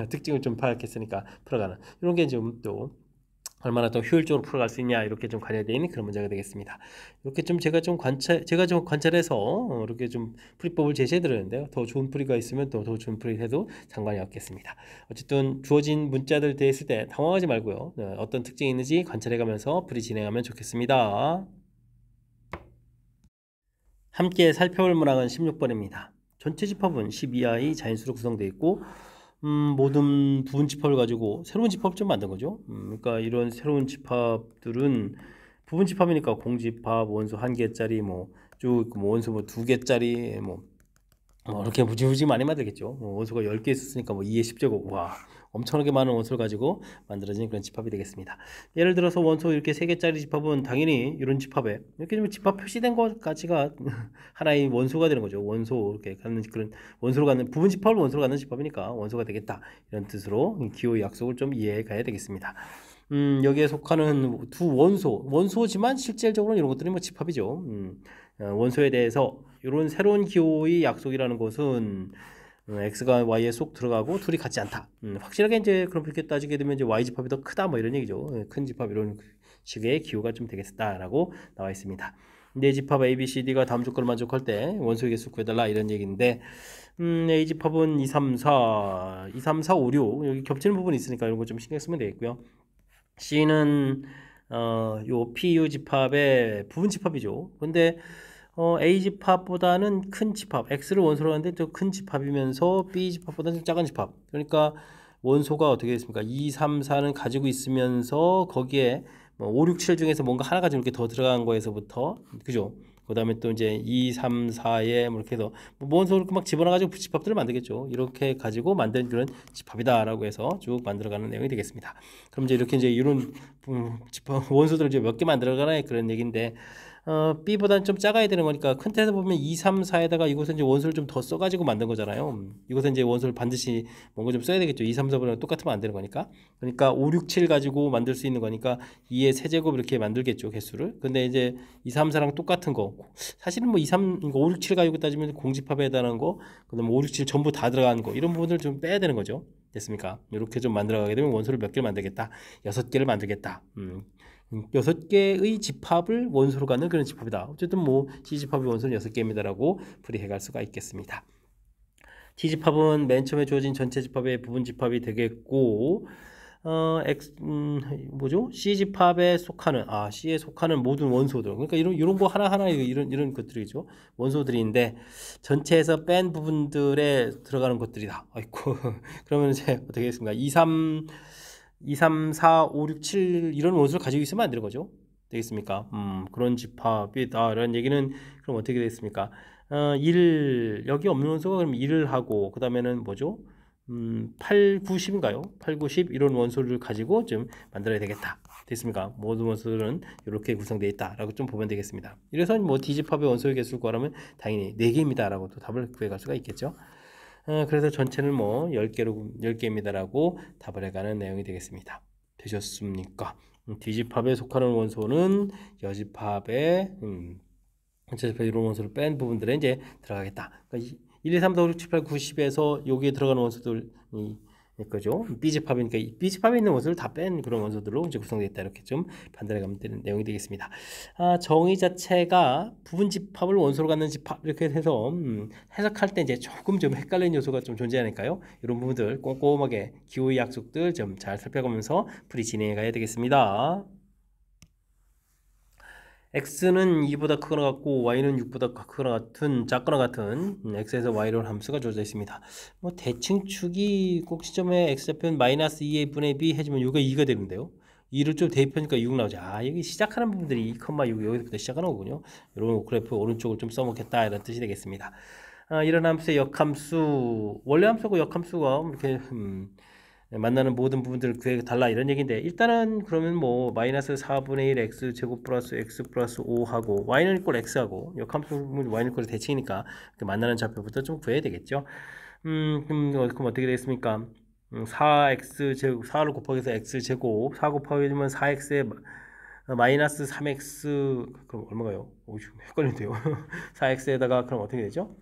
특징을 좀 파악했으니까 풀어가는 이런 게 좀 또 얼마나 더 효율적으로 풀어갈 수 있냐 이렇게 좀 관여되어 있는 그런 문제가 되겠습니다. 이렇게 좀 제가 좀 관찰해서 이렇게 좀 풀이법을 제시해 드렸는데요. 더 좋은 풀이가 있으면 더 좋은 풀이 해도 상관이 없겠습니다. 어쨌든 주어진 문자들 되어 있을 때 당황하지 말고요. 어떤 특징이 있는지 관찰해 가면서 풀이 진행하면 좋겠습니다. 함께 살펴볼 문항은 16번입니다. 전체 집합은 12i 자인수로 구성되어 있고, 모든 부분 집합을 가지고 새로운 집합을 좀 만든 거죠. 그러니까 이런 새로운 집합들은 부분 집합이니까 공집합, 원소 1개짜리 쭉 원소 2개짜리 이렇게 무지무지 많이 만들겠죠. 원소가 10개 있었으니까 2의 10제곱. 와, 엄청나게 많은 원소를 가지고 만들어진 그런 집합이 되겠습니다. 예를 들어서 원소 이렇게 3개짜리 집합은 당연히 이런 집합에 이렇게 좀 집합 표시된 것까지가 하나의 원소가 되는 거죠. 원소 이렇게 갖는 그런 원소로 갖는 부분 집합을 원소로 갖는 집합이니까 원소가 되겠다. 이런 뜻으로 기호의 약속을 좀 이해해 가야 되겠습니다. 여기에 속하는 두 원소지만 실질적으로는 이런 것들이 집합이죠. 원소에 대해서 이런 새로운 기호의 약속이라는 것은 x가 y에 쏙 들어가고 둘이 같지 않다. 확실하게 이제 그렇게 따지게 되면 이제 y 집합이 더 크다 이런 얘기죠. 큰 집합 이런 식의 기호가 좀 되겠다라고 나와 있습니다. 내 집합 A, B, C, D가 다음 조건을 만족할 때 원소의 개수 구해달라 이런 얘기인데, A 집합은 2, 3, 4, 5, 6 여기 겹치는 부분이 있으니까 이런 거 좀 신경 쓰면 되겠고요. C는 요 PU 집합의 부분 집합이죠. 근데 A 집합보다는 큰 집합, X를 원소로 하는데 더 큰 집합이면서 B 집합보다는 좀 작은 집합. 그러니까 원소가 어떻게 됐습니까? 2, 3, 4는 가지고 있으면서 거기에 5, 6, 7 중에서 뭔가 하나가 좀 이렇게 더 들어간 거에서부터, 그죠? 그 다음에 또 이제 2, 3, 4에 이렇게 해서 원소를 막 집어넣어가지고 집합들을 만들겠죠. 이렇게 가지고 만든 그런 집합이다라고 해서 쭉 만들어가는 내용이 되겠습니다. 그럼 이제 이렇게 이제 이런 집합 원소들을 이제 몇 개 만들어가나요? 그런 얘기인데, B보다는 좀 작아야 되는 거니까 큰 틀에서 보면 2, 3, 4에다가 이곳은 이제 원소를 좀 더 써가지고 만든 거잖아요. 이곳은 이제 원소를 반드시 뭔가 좀 써야 되겠죠. 2, 3, 4보다는 똑같으면 안 되는 거니까. 그러니까 5, 6, 7 가지고 만들 수 있는 거니까 2의 세제곱 이렇게 만들겠죠. 개수를. 근데 이제 2, 3, 4랑 똑같은 거. 사실은 2, 3, 5, 6, 7 가지고 따지면 공집합에 해당하는 거, 그다음에 5, 6, 7 전부 다 들어가는 거. 이런 부분을 좀 빼야 되는 거죠. 됐습니까? 이렇게 좀 만들어가게 되면 원소를 몇 개를 만들겠다. 6개를 만들겠다. 6개의 집합을 원소로 갖는 그런 집합이다. 어쨌든 C집합의 원소는 6개입니다라고 풀이해 갈 수가 있겠습니다. T집합은 맨 처음에 주어진 전체 집합의 부분 집합이 되겠고, C집합에 속하는, C에 속하는 모든 원소들. 그러니까 이런 거 하나하나 이런 것들이죠. 원소들인데, 전체에서 뺀 부분들에 들어가는 것들이다. 아이고. 그러면 이제 어떻게 되겠습니까? 2, 3, 4, 5, 6, 7 이런 원소를 가지고 있으면 안 되는 거죠. 되겠습니까? 그런 집합이다. 이런 얘기는 그럼 어떻게 되겠습니까? 1 여기 없는 원소가 그럼 1을 하고 그 다음에는 뭐죠? 8, 90인가요? 8, 90 이런 원소를 가지고 좀 만들어야 되겠다. 됐습니까? 모든 원소들은 이렇게 구성되어 있다라고 좀 보면 되겠습니다. 이래서 뭐 D집합의 원소의 개수를 구하라면 당연히 4개입니다라고 또 답을 구해갈 수가 있겠죠. 그래서 전체는 뭐 10개입니다라고 답을 해가는 내용이 되겠습니다. 되셨습니까? D집합에 속하는 원소는 여집합에 전체집합 이런 원소를 뺀 부분들에 이제 들어가겠다. 그러니까 1, 2, 3, 4, 5, 6, 7, 8, 90에서 여기에 들어가는 원소들이 거죠. B집합이니까 B집합에 있는 원소를 다 뺀 그런 원소들로 이제 구성되어 있다. 이렇게 좀 판단해 가면 되는 내용이 되겠습니다. 정의 자체가 부분집합을 원소로 갖는 집합 이렇게 해서 해석할 때 이제 조금 좀 헷갈리는 요소가 좀 존재하니까요. 이런 부분들 꼼꼼하게 기호의 약속들 좀 잘 살펴가면서 풀이 진행해 가야 되겠습니다. x는 2보다 크거나 같고 y는 6보다 크거나 같은 작거나 같은 x에서 y로 함수가 주어져 있습니다. 뭐 대칭 축이 꼭 시점에 x좌표는 마이너스 2의 분의 b 해주면 이거 2가 되는데요. 2를 좀 대입하니까 6 나오죠. 여기 시작하는 부분들이 2,6 여기서부터 시작하는 거군요. 이런 그래프 오른쪽을 좀 써먹겠다 이런 뜻이 되겠습니다. 이런 함수의 역함수, 원래 함수하고 역함수가 이렇게 만나는 모든 부분들을 구해 달라 이런 얘기인데, 일단은 그러면 뭐 마이너스 4분의 1 x 제곱 플러스 x 플러스 5 하고 y는 이꼴 x하고 역함수 y는 이꼴 대칭이니까 만나는 좌표부터 좀 구해야 되겠죠. 그럼 어떻게 되겠습니까? 4x 제곱 4를 곱하기 해서 x 제곱 4 곱하기 되면 4x에 마이너스 3x 그럼 얼마가요? 오, 헷갈리는데요. 4x에다가 그럼 어떻게 되죠?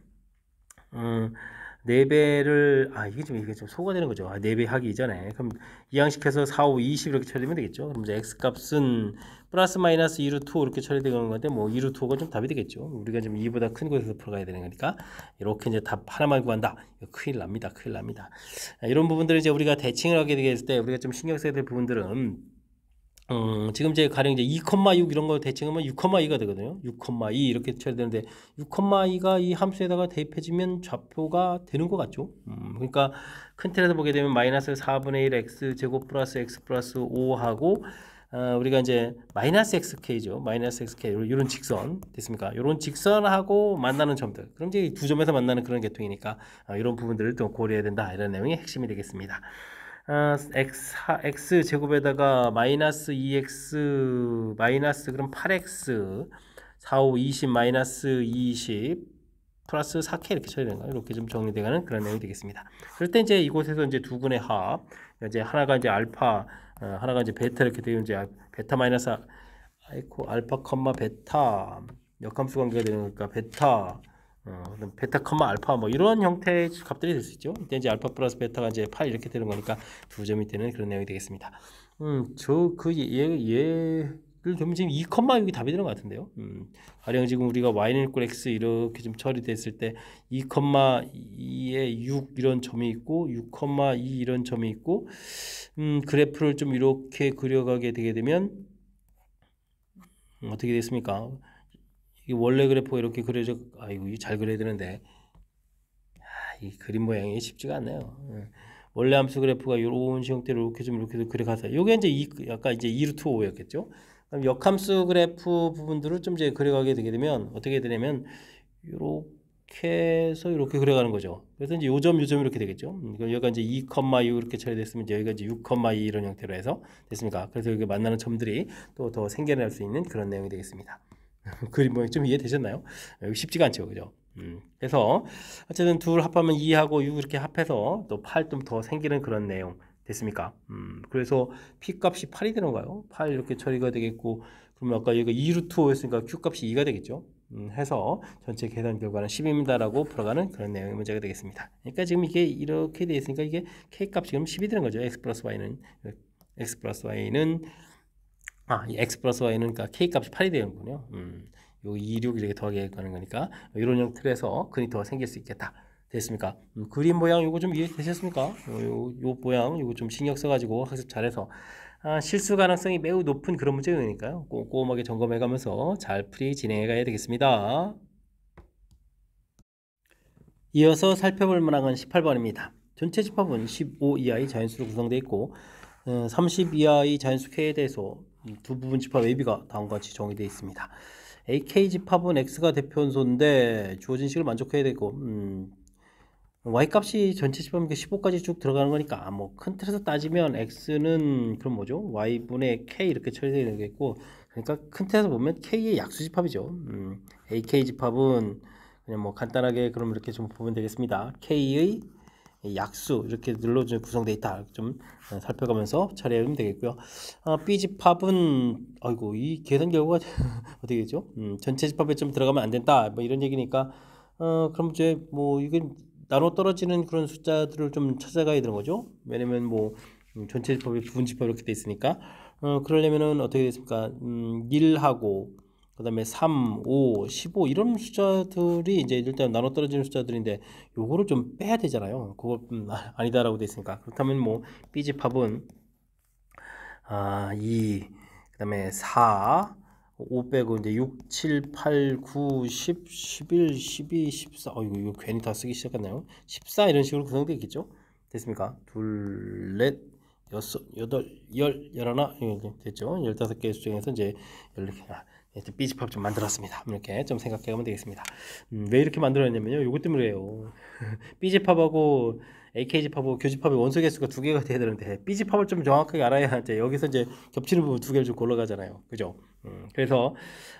4배를 이게 좀 소가 되는 거죠. 4배 하기 이전에. 그럼 이항식해서 4, 5, 20 이렇게 처리되면 되겠죠. 그럼 이제 x값은 플러스 마이너스 2루트 5 이렇게 처리되는 건데 뭐 2루트 5가 좀 답이 되겠죠. 우리가 좀 2보다 큰 곳에서 풀어가야 되는 거니까 이렇게 이제 답 하나만 구한다. 큰일 납니다. 큰일 납니다. 이런 부분들을 이제 우리가 대칭을 하게 되겠을 때 우리가 좀 신경 써야 될 부분들은 지금 이제 가령 이제 2,6 이런 거 대칭하면 6,2가 되거든요. 6,2 이렇게 처리되는데 6,2가 이 함수에다가 대입해지면 좌표가 되는 것 같죠. 그러니까 큰 틀에서 보게 되면 마이너스 4분의 1 x 제곱 플러스 x 플러스 5하고 우리가 이제 마이너스 xk죠. 마이너스 xk 이런 직선 됐습니까? 이런 직선하고 만나는 점들. 그럼 이제 두 점에서 만나는 그런 계통이니까 이런 부분들을 좀 고려해야 된다. 이런 내용이 핵심이 되겠습니다. x 제곱에다가 마이너스 2x 마이너스 그럼 8x 4, 5, 20 마이너스 20 플러스 4k 이렇게 처리되는 거예요. 이렇게 좀 정리되가는 그런 내용이 되겠습니다. 그럴 때 이제 이곳에서 이제 두 근의 합, 이제 하나가 이제 알파, 하나가 이제 베타 이렇게 되면 이제 베타 마이너스 알파 컴마 베타 역함수 관계가 되는 거니까 베타 베타 컴마 알파 뭐 이런 형태의 값들이 될 수 있죠. 이때 이제 알파 플러스 베타가 이제 8 이렇게 되는 거니까 두 점이 되는 그런 내용이 되겠습니다. 얘를 좀 지금 2,6이 답이 되는 것 같은데요. 가령 지금 우리가 y는 이꼴 x 이렇게 좀 처리됐을 때 2,2에 6 이런 점이 있고 6,2 이런 점이 있고 그래프를 좀 이렇게 그려가게 되게 되면 어떻게 됐습니까? 이 원래 그래프가 이렇게 그려져, 이거 잘 그려야 되는데, 이 그림 모양이 쉽지가 않네요. 원래 함수 그래프가 이런 형태로 이렇게 그려가서, 요게 이제 아까 이제 2루트 5였겠죠? 그럼 역함수 그래프 부분들을 좀 이제 그려가게 되게 되면, 어떻게 되냐면, 이렇게 해서 이렇게 그려가는 거죠. 그래서 이제 요점 이렇게 되겠죠. 여기가 이제 2,6 이렇게 처리됐으면, 여기가 이제 6,2 이런 형태로 해서 됐습니까? 그래서 여기 만나는 점들이 또 더 생겨날 수 있는 그런 내용이 되겠습니다. 그림 모양 좀 이해되셨나요? 쉽지가 않죠, 그죠? 그래서 어쨌든 둘 합하면 2하고 6 이렇게 합해서 또 8 좀 더 생기는 그런 내용 됐습니까? 그래서 p 값이 8이 되는가요? 8 이렇게 처리가 되겠고, 그러면 아까 여기가 2루트 5였으니까 q 값이 2가 되겠죠? 해서 전체 계산 결과는 10입니다라고 풀어가는 그런 내용의 문제가 되겠습니다. 그러니까 지금 이게 이렇게 되어 있으니까 이게 k 값이 그럼 10이 되는 거죠. x 플러스 y는 이 x 플러스 y는 그러니까 k 값이 8이 되는군요. 요 2, 6 이렇게 더하게 가는 거니까 이런 형태에서 근이 더 생길 수 있겠다. 됐습니까? 그림 모양 요거 좀 이해되셨습니까? 요 모양 요거 좀 신경 써가지고 학습 잘해서 실수 가능성이 매우 높은 그런 문제니까요. 꼼꼼하게 점검해가면서 잘 풀이 진행해가야 되겠습니다. 이어서 살펴볼 만한 건 18번입니다. 전체 집합은 15 이하의 자연수로 구성되어 있고 30 이하의 자연수 K에 대해서 두 부분 집합 AB가 다음과 같이 정의되어 있습니다. AK 집합은 X가 대표원소인데 주어진 식을 만족해야 되고 y값이 전체 집합이니까 15까지 쭉 들어가는 거니까 뭐 큰 틀에서 따지면 x는 그럼 뭐죠? y분의 k 이렇게 처리되어 되겠고, 그러니까 큰 틀에서 보면 k의 약수 집합이죠. ak 집합은 그냥 뭐 간단하게 그럼 이렇게 좀 보면 되겠습니다. k의 약수 이렇게 눌러주는 구성되어 있다. 좀 살펴가면서 처리하면 되겠고요. b 집합은 아이고 이 계산 결과가 어떻게 되죠? 전체 집합에 좀 들어가면 안 된다. 뭐 이런 얘기니까 그럼 이제 뭐 이건 나눠 떨어지는 그런 숫자들을 좀 찾아가야 되는 거죠. 왜냐면 뭐 전체 집합이 부분 집합 이렇게 돼 있으니까 그러려면은 어떻게 됐습니까? 1하고 그다음에 3, 5, 15 이런 숫자들이 이제 일단 나눠 떨어지는 숫자들인데 요거를 좀 빼야 되잖아요. 그거 아니다라고 돼 있으니까. 그렇다면 뭐 B 집합은 2 그다음에 4 5 빼고 이제 6, 7, 8, 9, 10, 11, 12, 14. 이거 괜히 다 쓰기 시작했나요? 14 이런 식으로 구성되어 있겠죠? 됐습니까? 둘, 넷, 여섯, 여덟, 열, 열하나 이렇게 됐죠? 15개 수중에서 이제 14개. B 집합 좀 만들었습니다. 이렇게 좀 생각해 가면 되겠습니다. 왜 이렇게 만들었냐면요. 요것 때문에요. B 집합하고 AK 집합하고 교집합의 원소 개수가 두 개가 돼야 되는데 B 집합을 좀 정확하게 알아야 이제 여기서 이제 겹치는 부분 두 개를 좀 골라가잖아요. 그죠? 그래서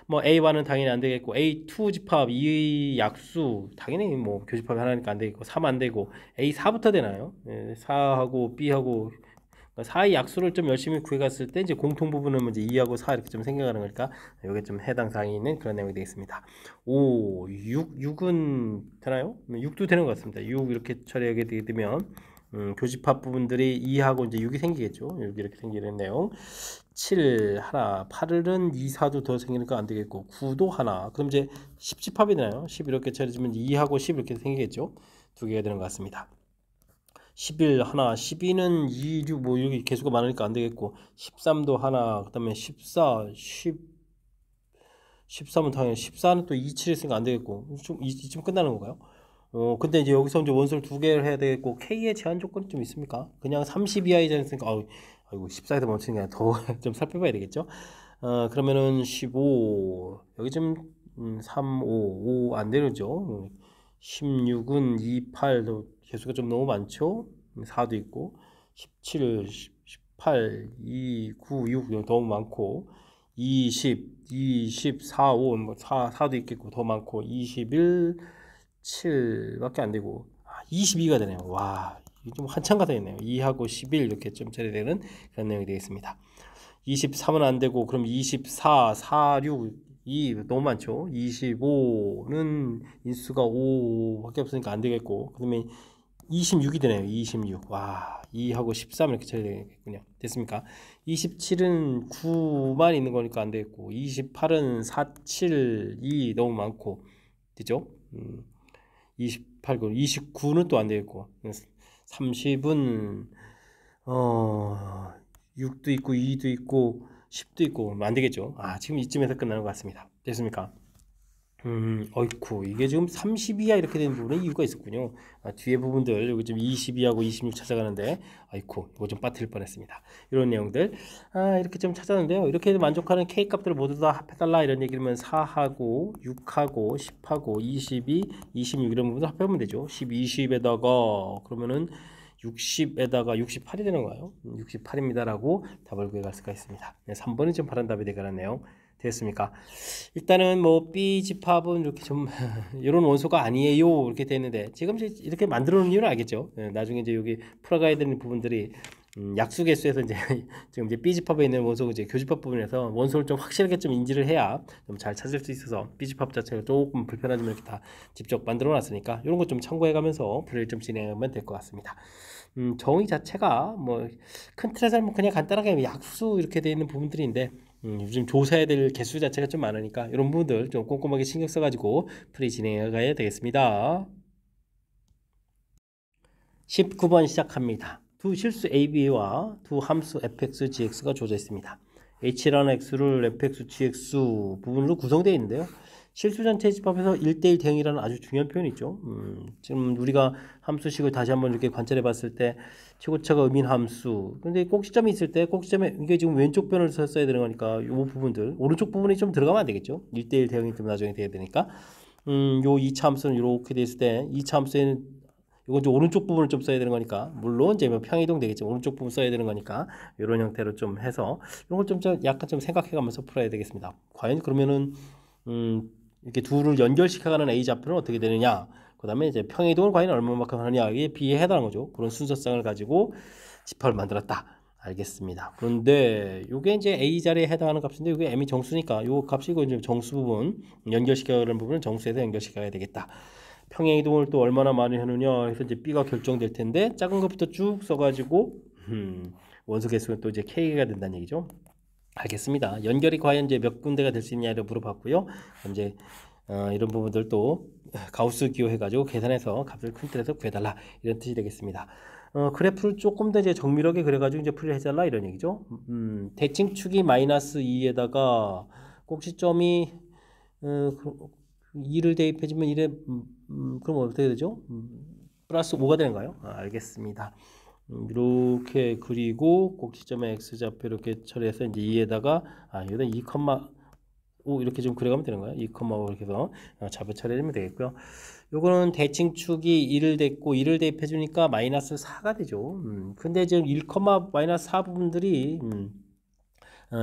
뭐 A1은 당연히 안 되겠고 A2 집합 이 약수 당연히 뭐 교집합이 하나니까 안 되겠고 3 안 되고 A4부터 되나요? 4하고 B하고 4의 약수를 좀 열심히 구해갔을 때 이제 공통 부분은 이제 2하고 4 이렇게 좀 생겨가는 거니까 이게 좀 해당 사항이 있는 그런 내용이 되겠습니다. 5, 6은 되나요? 6도 되는 것 같습니다. 6 이렇게 처리하게 되면 교집합 부분들이 2하고 이제 6이 생기겠죠. 이렇게 생기는 내용. 7 하나, 8은 2, 4도 더 생기니까 안 되겠고 9도 하나. 그럼 이제 10집합이 되나요? 10 이렇게 처리해주면 2하고 10 이렇게 생기겠죠. 두 개가 되는 것 같습니다. 11 하나, 12는 2, 6, 뭐 여기 개수가 많으니까 안 되겠고 13도 하나, 그 다음에 14, 13은 당연히 14는 또 2, 7 있으니까 안 되겠고 이쯤 끝나는 건가요? 근데 이제 여기서 이제 원소를 두 개를 해야 되겠고 K의 제한 조건이 좀 있습니까? 그냥 30 이하 이자 있으니까 아이고 14에서 멈추는 게 더 좀 살펴봐야 되겠죠? 그러면은 15 여기 좀 3, 5 안 되죠? 16은 2, 8 개수가 좀 너무 많죠? 4도 있고 17, 18, 2, 9, 6 너무 많고 20, 24, 5, 뭐 4도 있겠고 더 많고 21, 7밖에 안 되고 22가 되네요. 와, 이게 좀 한참 가다 있네요. 2하고 11 이렇게 좀 처리되는 그런 내용이 되겠습니다. 23은 안 되고 그럼 24, 4, 6, 2 너무 많죠. 25는 인수가 5밖에 없으니까 안 되겠고 그다음에 26이 되네요. 26. 와, 2하고 13 이렇게 처리되겠군요. 됐습니까? 27은 9만 있는 거니까 안 되겠고 28은 4, 7, 2 너무 많고 되죠? 28, 29는 또 안 되겠고 30은 6도 있고 2도 있고 10도 있고 안 되겠죠. 지금 이쯤에서 끝나는 것 같습니다. 됐습니까? 어이쿠 이게 지금 30 이하 이렇게 된 부분에 이유가 있었군요. 뒤에 부분들 여기 지금 22하고 26 찾아가는데 아이쿠 이거 좀 빠뜨릴 뻔했습니다. 이런 내용들 이렇게 좀 찾았는데요. 이렇게 만족하는 K 값들을 모두 다 합해달라 이런 얘기면 4하고 6하고 10하고 22, 26 이런 부분을 합해보면 되죠. 10, 20에다가 그러면은 60에다가 68이 되는 거예요. 68입니다라고 답을 구해갈 수가 있습니다. 3번이 좀 바른 답이 되겠네요. 됐습니까? 일단은 뭐 B 집합은 이렇게 좀 이런 원소가 아니에요 이렇게 되는데 지금 이제 이렇게 만들어 놓은 이유는 알겠죠. 나중에 이제 여기 풀어가야 되는 부분들이 약수 개수에서 이제 지금 이제 B 집합에 있는 원소 이제 교집합 부분에서 원소를 좀 확실하게 좀 인지를 해야 좀 잘 찾을 수 있어서 B 집합 자체가 조금 불편하지만 이렇게 다 직접 만들어 놨으니까 이런 거 좀 참고해 가면서 플레이를 좀 진행하면 될 것 같습니다. 정의 자체가 뭐 큰 틀에서 뭐 그냥 간단하게 약수 이렇게 되어 있는 부분들인데 요즘 조사해야 될 개수 자체가 좀 많으니까 이런 부분들 좀 꼼꼼하게 신경 써가지고 플레이 진행해 가야 되겠습니다. 19번 시작합니다. 두 실수 AB와 두 함수 fx, gx가 주어져 있습니다. h라는 x를 fx, gx 부분으로 구성되어 있는데요. 실수 전체 집합에서 1대1 대응이라는 아주 중요한 표현이 있죠. 지금 우리가 함수식을 다시 한번 이렇게 관찰해 봤을 때 최고차가 의미인 함수 근데 꼭지점이 있을 때 꼭지점에 이게 지금 왼쪽 변을 써야 되는 거니까 이 부분들 오른쪽 부분이 좀 들어가면 안 되겠죠. 1대1 대응이 좀 나중에 돼야 되니까 요 2차 함수는 이렇게 돼 있을 때 2차 함수에는 이건 좀 오른쪽 부분을 좀 써야 되는 거니까, 물론 이제 뭐 평이동 되겠지만 오른쪽 부분 써야 되는 거니까 이런 형태로 좀 해서 이런 걸 좀 약간 좀 생각해가면서 풀어야 되겠습니다. 과연 그러면은 이렇게 둘을 연결시켜가는 A 좌표는 어떻게 되느냐, 그 다음에 이제 평이동을 과연 얼마만큼 하느냐에 B에 해당하는 거죠. 그런 순서성을 가지고 집합을 만들었다. 알겠습니다. 그런데 이게 이제 A 자리에 해당하는 값인데 이게 M이 정수니까 이 값이 이제 정수 부분, 연결시켜가는 부분은 정수에서 연결시켜야 되겠다. 평행 이동을 또 얼마나 많이 하느냐 해서 이제 B가 결정될 텐데, 작은 것부터 쭉 써가지고 원소 개수는 또 이제 K가 된다는 얘기죠. 알겠습니다. 연결이 과연 이제 몇 군데가 될 수 있냐를 물어봤고요. 이제 이런 부분들 또 가우스 기호해가지고 계산해서 값을 큰 틀에서 구해달라, 이런 뜻이 되겠습니다. 그래프를 조금 더 이제 정밀하게 그려가지고 이제 풀이를 해달라, 이런 얘기죠. 대칭축이 마이너스 2에다가 꼭지점이 2를 대입해주면 1에 그럼 어떻게 되죠? 플러스 5가 되는가요? 알겠습니다. 이렇게 그리고 꼭지점의 x좌표 이렇게 처리해서 이제 2에다가 여기다 2,5 이렇게 좀 그려가면 되는 거예요. 2,5 이렇게 해서 좌표 처리하면 되겠고요. 요거는 대칭축이 1을 댔고 1을 대입해 주니까 마이너스 4가 되죠. 근데 지금 1, 마이너스 4 부분들이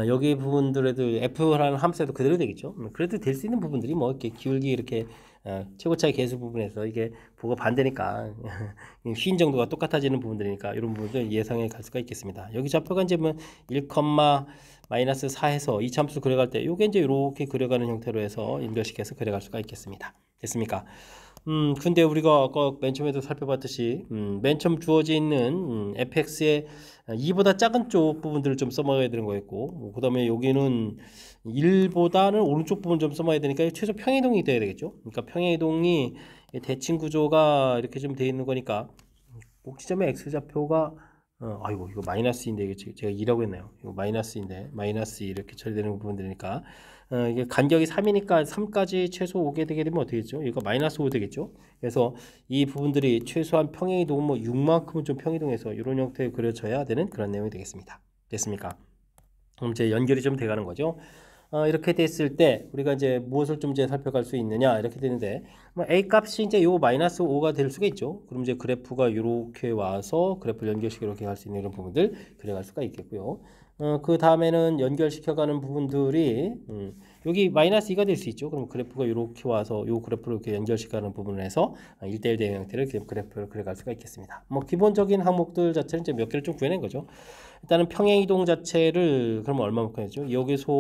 여기 부분들에도 F라는 함수에도 그대로 되겠죠. 그래도 될 수 있는 부분들이 뭐 이렇게 기울기 이렇게 최고차의 계수 부분에서 이게 보고 반대니까 휘인 정도가 똑같아지는 부분들이니까 이런 부분들 예상해 갈 수가 있겠습니다. 여기 좌표가 이제 뭐 1, 마이너스 4해서 이 참수 그려갈 때 요게 이제 이렇게 그려가는 형태로 해서 연결시켜서 그려갈 수가 있겠습니다. 됐습니까? 근데 우리가 아까 맨 처음에도 살펴봤듯이 맨 처음 주어져 있는 fx의 2보다 작은 쪽 부분들을 좀 써먹어야 되는 거였고, 그 다음에 여기는 1보다는 오른쪽 부분 좀 써먹어야 되니까 최소 평행이동이 돼야 되겠죠. 그러니까 평행이동이 대칭 구조가 이렇게 좀 되어 있는 거니까 꼭지점의 x좌표가 아이고 이거 마이너스인데, 이게 제가 2라고 했나요? 이거 마이너스인데 마이너스 이렇게 처리되는 부분들이니까 이게 간격이 3이니까 3까지 최소 오게 되게 되면 어떻게 되죠? 이거 마이너스 5 되겠죠? 그래서 이 부분들이 최소한 평행이동 뭐 6만큼은 좀 평행이동해서 이런 형태에 그려져야 되는 그런 내용이 되겠습니다. 됐습니까? 그럼 이제 연결이 좀 돼가는 거죠. 이렇게 됐을 때 우리가 이제 무엇을 좀 이제 살펴갈 수 있느냐, 이렇게 되는데 A 값이 이제 요 마이너스 5가 될 수가 있죠. 그럼 이제 그래프가 이렇게 와서 그래프 연결시켜 이렇게 갈 수 있는 이런 부분들 그려갈 수가 있겠고요. 그 다음에는 연결시켜가는 부분들이 여기 마이너스 2가 될 수 있죠. 그럼 그래프가 이렇게 와서 요 그래프를 이렇게 연결시켜가는 부분을 해서 1대1 대응 형태를 그래프를 그려갈 수가 있겠습니다. 뭐 기본적인 항목들 자체는 이제 몇 개를 좀 구해낸 거죠. 일단은 평행이동 자체를 그러면 얼마만큼 했죠? 여기서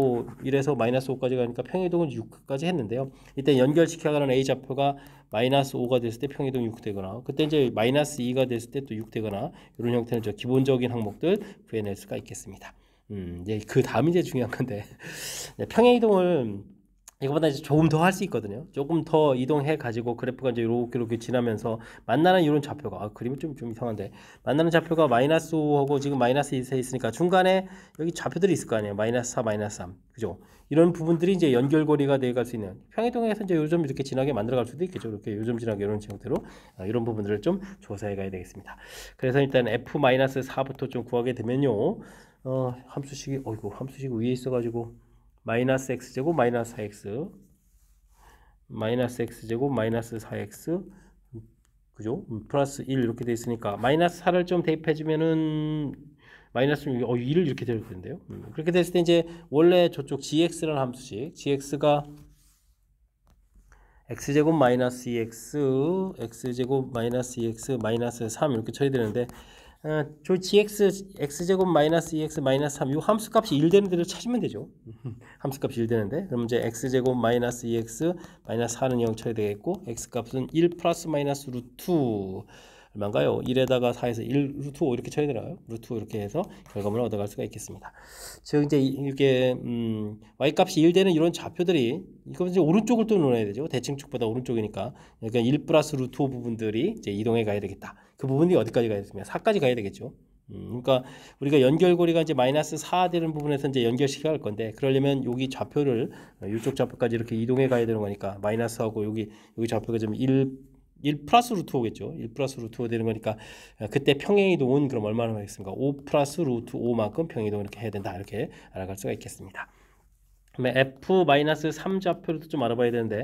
1에서 마이너스 5까지 가니까 평행이동은 6까지 했는데요. 일단 연결시켜가는 A 좌표가 마이너스 5가 됐을 때 평행이동 6 되거나, 그때 이제 마이너스 2가 됐을 때 또 6 되거나, 이런 형태는 저 기본적인 항목들 구해낼 수가 있겠습니다. 이제 그 다음이 이제 중요한 건데 평행이동을 이거보다 이제 조금 더 할 수 있거든요. 조금 더 이동해 가지고 그래프가 이제 이렇게 지나면서 만나는 이런 좌표가 그림이 좀 이상한데, 만나는 좌표가 마이너스 5하고 지금 마이너스 2에 있으니까 중간에 여기 좌표들이 있을 거 아니에요. 마이너스 4, 마이너스 3, 그죠? 이런 부분들이 이제 연결고리가 되어갈 수 있는, 평행이동에서 이제 요점 이렇게 진하게 만들어갈 수도 있겠죠. 이렇게 요점 진하게 이런 형태로 이런 부분들을 좀 조사해 가야 되겠습니다. 그래서 일단 F-4부터 좀 구하게 되면요. 함수식이 함수식 위에 있어가지고 마이너스 x제곱 마이너스 4x 마이너스 x제곱 마이너스 4x 그죠? 플러스 1 이렇게 돼 있으니까 마이너스 4를 좀 대입해주면은 마이너스 1을 이렇게 될 텐데요. 그렇게 됐을 때 이제 원래 저쪽 gx라는 함수식, gx가 x제곱 마이너스 2x x제곱 마이너스 2x 마이너스 3 이렇게 처리되는데, 저 gx x제곱 마이너스 2x 마이너스 3 이 함수값이 1 되는 데를 찾으면 되죠. 함수값이 1 되는데, 그럼 이제 x제곱 마이너스 2x 마이너스 4는 0 처리되겠고, x값은 1 플러스 마이너스 루트 얼마인가요? 1에다가 4에서 1 루트 5 이렇게 처리되나요? 루트 5 이렇게 해서 결과물을 얻어갈 수가 있겠습니다. 즉 이제 이게 y값이 1 되는 이런 좌표들이 이거 이제 오른쪽을 또 놓아야 되죠. 대칭축보다 오른쪽이니까. 그러니까 1 플러스 루트 5 부분들이 이제 이동해 가야 되겠다. 그 부분이 어디까지 가야 되겠습니까? 4까지 가야 되겠죠. 그러니까 우리가 연결고리가 이제 마이너스 4 되는 부분에서 이제 연결시켜 갈 건데, 그러려면 여기 좌표를 이쪽 좌표까지 이렇게 이동해 가야 되는 거니까 마이너스하고 여기 좌표가 좀 1 플러스 루트 5겠죠. 1 플러스 루트 5 되는 거니까 그때 평행이동은 그럼 얼마나 하겠습니까? 5 플러스 루트 5만큼 평행이동을 이렇게 해야 된다. 이렇게 알아갈 수가 있겠습니다. 그다음에 F-3 좌표도 좀 알아봐야 되는데,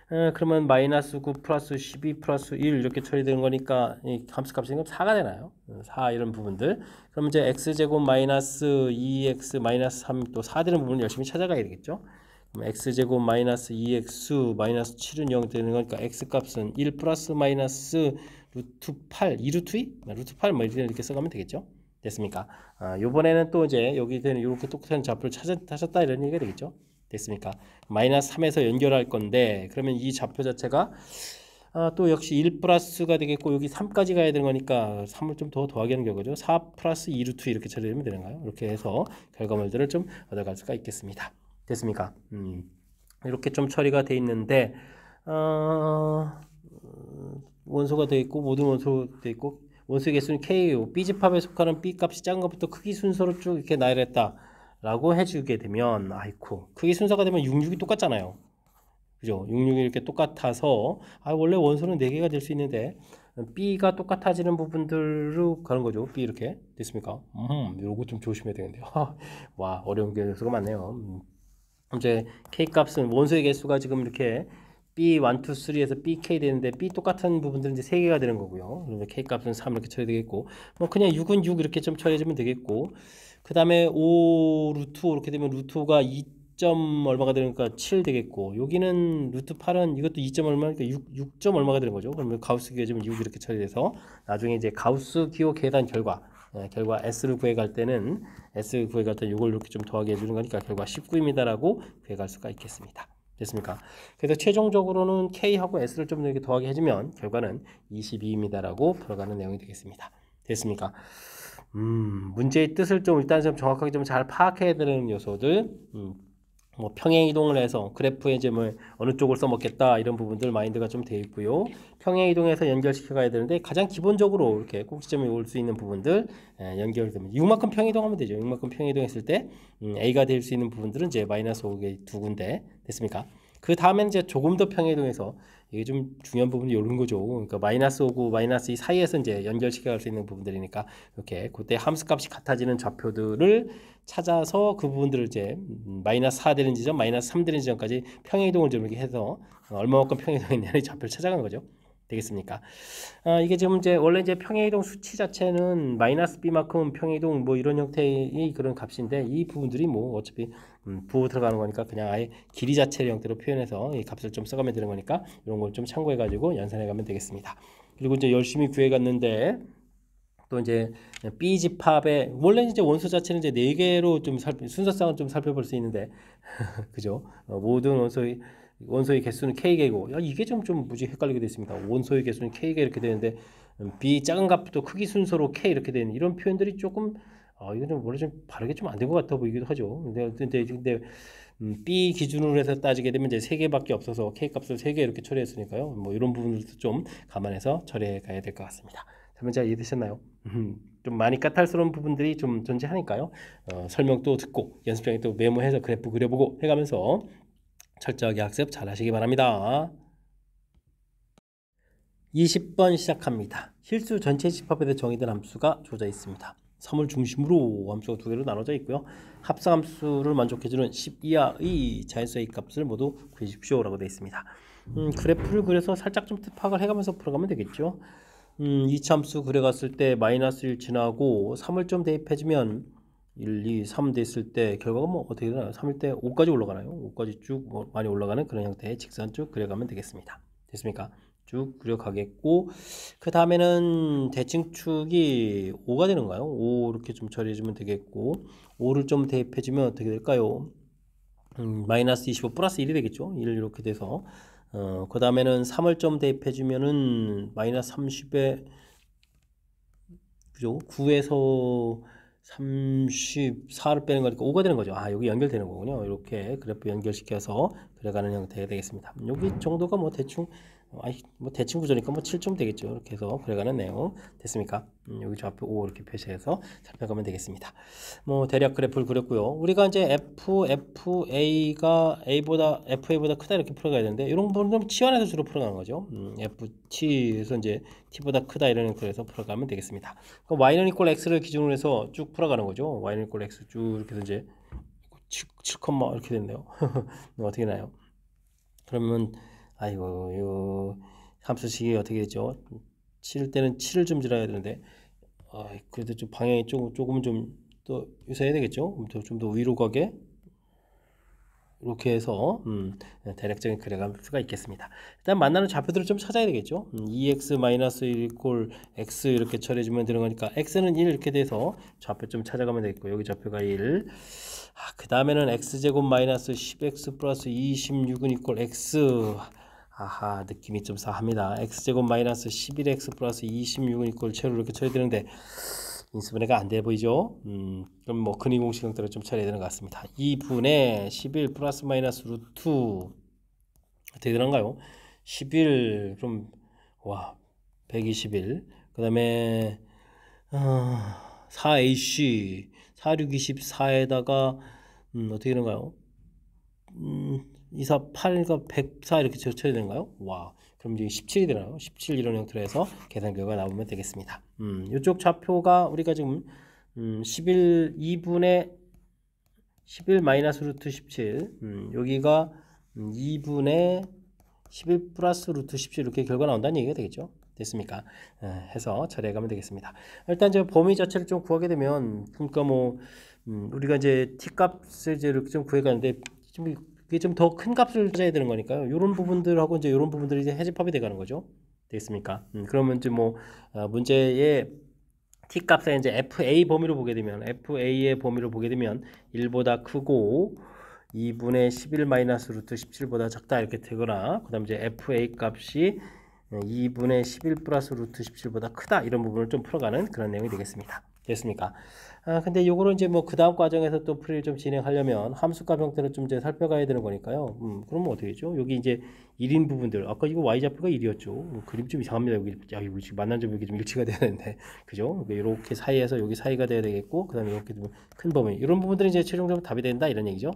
그러면 마이너스 9 플러스 12 플러스 1 이렇게 처리되는 거니까 이 함수값이 4가 되나요? 4 이런 부분들. 그럼 이제 x제곱 마이너스 2x 마이너스 3 또 4 되는 부분을 열심히 찾아가야 되겠죠? 그럼 x제곱 마이너스 2x 마이너스 7은 0 되는 거니까 x값은 1 플러스 마이너스 루트 8, 2루트 2? 루트 8 뭐 이렇게 써가면 되겠죠? 됐습니까? 요번에는 또 이제 여기 되는 이렇게 똑같은 좌표를 찾았다 이런 얘기가 되겠죠? 됐습니까? 마이너스 3에서 연결할 건데 그러면 이 좌표 자체가 또 역시 1 플러스가 되겠고 여기 3까지 가야 되는 거니까 3을 좀 더 더하게 하는 경우죠. 4 플러스 2루트 이렇게 처리되면 되는가요? 이렇게 해서 결과물들을 좀 얻어갈 수가 있겠습니다. 됐습니까? 이렇게 좀 처리가 돼 있는데 원소가 돼 있고 모든 원소가 돼 있고 원소의 개수는 K이고 B집합에 속하는 B 값이 작은 것부터 크기 순서로 쭉 이렇게 나열했다 라고 해주게 되면 아이쿠 크기 순서가 되면 66이 똑같잖아요. 그죠? 66이 이렇게 똑같아서 원래 원소는 4개가 될 수 있는데 B가 똑같아지는 부분들로 가는 거죠. B 이렇게 됐습니까? 요거 좀 조심해야 되는데요. 와 어려운 개수가 많네요. 이제 K 값은 원소의 개수가 지금 이렇게 B1, 2, 3에서 BK 되는데 B 똑같은 부분들은 이제 3개가 되는 거고요. 그러면 K 값은 3 이렇게 처리되겠고 뭐 그냥 6은 6 이렇게 좀 처리해주면 되겠고 그 다음에 5 루트 5 이렇게 되면 루트 5가 2점 얼마가 되니까 7 되겠고 여기는 루트 8은 이것도 2점 얼마니까 6점 얼마가 되는 거죠. 그러면 가우스 기호지면 6 이렇게 처리돼서 나중에 이제 가우스 기호 계산 결과 S를 구해갈 때는 이걸 이렇게 좀 더하게 해주는 거니까 결과 19입니다라고 구해갈 수가 있겠습니다. 됐습니까? 그래서 최종적으로는 K하고 S를 좀 이렇게 더하게 해주면 결과는 22입니다라고 풀어가는 내용이 되겠습니다. 됐습니까? 문제의 뜻을 좀 일단 좀 정확하게 좀 잘 파악해야 되는 요소들, 뭐 평행 이동을 해서 그래프에 이제 뭐 어느 쪽을 써먹겠다 이런 부분들 마인드가 좀 되어 있고요. 평행 이동해서 연결시켜 가야 되는데 가장 기본적으로 이렇게 꼭지점이 올 수 있는 부분들 연결되면 6만큼 평행 이동하면 되죠. 6만큼 평행 이동했을 때 A가 될 수 있는 부분들은 이제 마이너스 5개 두 군데 됐습니까? 그 다음에는 이제 조금 더 평행 이동해서 이게 좀 중요한 부분이 이런 거죠. 그러니까 마이너스 5고 마이너스 2 사이에서 이제 연결시켜 갈 수 있는 부분들이니까 이렇게 그때 함수값이 같아지는 좌표들을 찾아서 그 부분들을 이제 마이너스 4 되는 지점, 마이너스 3 되는 지점까지 평행이동을 좀 이렇게 해서 얼마만큼 평행이동했냐는 좌표를 찾아가는 거죠. 되겠습니까? 이게 지금 이제 원래 이제 평행이동 수치 자체는 마이너스 b만큼 평행이동 뭐 이런 형태의 그런 값인데 이 부분들이 뭐 어차피 부호 들어가는 거니까 그냥 아예 길이 자체의 형태로 표현해서 이 값을 좀 써가면 되는 거니까 이런 걸 좀 참고해 가지고 연산해 가면 되겠습니다. 그리고 이제 열심히 구해 갔는데 또 이제 B 집합에 원래 이제 원소 자체는 이제 4개로 좀 순서상은 좀 살펴볼 수 있는데 그죠? 모든 원소의 개수는 K개고 이게 좀 무지 헷갈리게 되어 있습니다. 원소의 개수는 K개 이렇게 되는데 B 작은 값부터 크기 순서로 K 이렇게 되는 이런 표현들이 조금 이거 좀 원래 좀 바르게 좀 안 된 것 같아 보이기도 하죠. 근데 B 기준으로 해서 따지게 되면 이제 3개밖에 없어서 K 값을 3개 이렇게 처리했으니까요. 뭐 이런 부분들도 좀 감안해서 처리해 가야 될 것 같습니다. 설명 잘 이해되셨나요? 좀 많이 까탈스러운 부분들이 좀 존재하니까요. 설명 또 듣고 연습장에 또 메모해서 그래프 그려보고 해가면서 철저하게 학습 잘 하시기 바랍니다. 20번 시작합니다. 실수 전체 집합에 정의된 함수가 주어져 있습니다. 3을 중심으로 함수가 2개로 나눠져 있고요. 합성함수를 만족해주는 10 이하의 자연수의 값을 모두 구해주십시오 라고 되어 있습니다. 그래프를 그려서 살짝 좀 파악을 해가면서 풀어가면 되겠죠. 이차함수 그려갔을 때 마이너스 1 지나고 3을 좀 대입해주면 1, 2, 3 됐을 때 결과가 뭐 어떻게 되나요? 3일 때 5까지 올라가나요? 5까지 쭉 뭐 많이 올라가는 그런 형태의 직선 쭉 그려가면 되겠습니다. 됐습니까? 쭉 그려가겠고 그 다음에는 대칭축이 5가 되는가요? 5 이렇게 좀 처리해주면 되겠고 5를 좀 대입해주면 어떻게 될까요? 마이너스 25 플러스 1이 되겠죠? 1 이렇게 돼서 그 다음에는 3을 좀 대입해주면은 마이너스 30에 그죠? 9에서 34를 빼는 거니까 5가 되는 거죠. 여기 연결되는 거군요. 이렇게 그래프 연결시켜서 그려가는 형태가 되겠습니다. 여기 정도가 뭐 대충 뭐 대칭 구조니까 뭐 7점 되겠죠. 이렇게 해서 그려가는 내용 됐습니까? 여기 좌표 5 이렇게 표시해서 살펴가면 되겠습니다. 뭐 대략 그래프를 그렸고요. 우리가 이제 FA보다 크다 이렇게 풀어가야 되는데 이런 부분은 치환해서 주로 풀어가는 거죠. FT에서 이제 T보다 크다 이런 형태에서 풀어가면 되겠습니다. 그럼 Y는 이퀄 X를 기준으로 해서 쭉 풀어가는 거죠. Y는 이퀄 X 쭉 이렇게 해서 이제 7, 이렇게 됐네요. 어떻게 나요? 그러면 아이고, 요 함수식이 어떻게 되죠? 치를 때는 7을 좀 지나야 되는데, 그래도 좀 방향이 조금 좀 더 유사해야 되겠죠? 좀 더 위로 가게 이렇게 해서 대략적인 그래갈 수가 있겠습니다. 일단 만나는 좌표들을 좀 찾아야 되겠죠. 2x-1 이꼴 x 이렇게 처리해주면 되는 거니까 x는 1 이렇게 돼서 좌표 좀 찾아가면 되겠고, 여기 좌표가 1. 그 다음에는 x제곱 마이너스 10x 플러스 26은 이꼴 x. 아하, 느낌이 좀 싸합니다. x제곱 마이너스 11x 플러스 26은 이꼴 채로 이렇게 처리되는데 인수분해가 안 돼 보이죠? 그럼 뭐 근위 공식을 따라 좀 처리해야 되는 것 같습니다. 2분의 11 플러스 마이너스 루트 어떻게 되는가요? 11 그럼 와 121. 그 다음에 4ac 46 24에다가 어떻게 되는가요? 24 8과 104 이렇게 쳐야 되는가요? 와, 그럼 이제 17이 되나요? 17 이런 형태로 해서 계산 결과 나오면 되겠습니다. 이쪽 좌표가 우리가 지금 11 2분의 11 마이너스 루트 17 여기가 2분의 11 플러스 루트 17 이렇게 결과 나온다는 얘기가 되겠죠. 됐습니까? 해서 처리해 가면 되겠습니다. 일단 이제 범위 자체를 좀 구하게 되면 그러니까 뭐 우리가 이제 t 값을 이제 이렇게 좀 구해 가는데 좀 이게 좀 더 큰 값을 찾아야 되는 거니까요. 이런 부분들하고 이제 이런 부분들이 이제 해집합이 돼 가는 거죠. 되겠습니까? 그러면 이제 뭐 문제의 t 값에 이제 fa 범위로 보게 되면 fa의 범위를 보게 되면 1보다 크고 2분의 11 마이너스 루트 17보다 작다 이렇게 되거나, 그 다음 이제 fa 값이 2분의 11 플러스 루트 17보다 크다 이런 부분을 좀 풀어가는 그런 내용이 되겠습니다. 됐습니까? 근데 요거는 이제 뭐 그 다음 과정에서 또 풀이를 좀 진행하려면 함수값 형태를 좀 이제 살펴가야 되는 거니까요. 그러면 어떻게 되죠? 여기 이제 1인 부분들, 아까 이거 y좌표가 1이었죠. 그림 좀 이상합니다. 여기, 이거 지금 만난 점 여기 좀 일치가 돼야 되는데, 그죠? 이렇게 사이에서 여기 사이가 돼야 되겠고, 그 다음에 이렇게 큰 범위, 이런 부분들이 이제 최종적으로 답이 된다 이런 얘기죠.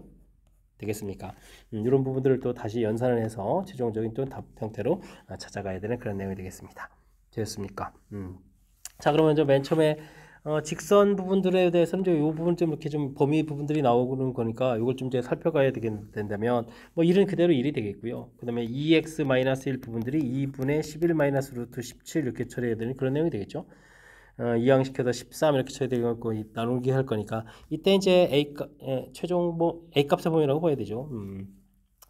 되겠습니까? 이런 부분들을 또 다시 연산을 해서 최종적인 또 답 형태로 찾아가야 되는 그런 내용이 되겠습니다. 되었습니까? 자, 그러면 이제 맨 처음에 직선 부분들에 대해서는 이제 이 부분 좀 이렇게 좀 범위 부분들이 나오는 거니까 이걸 좀 이제 살펴가야 된다면 뭐 1은 그대로 1이 되겠고요. 그 다음에 2x-1 부분들이 2분의 11 마이너스 루트 17 이렇게 처리해야 되는 그런 내용이 되겠죠. 이항시켜서 13 이렇게 쳐야 되고 나누기 할 거니까 이때 이제 최종 뭐 a 값의 범위라고 봐야 되죠.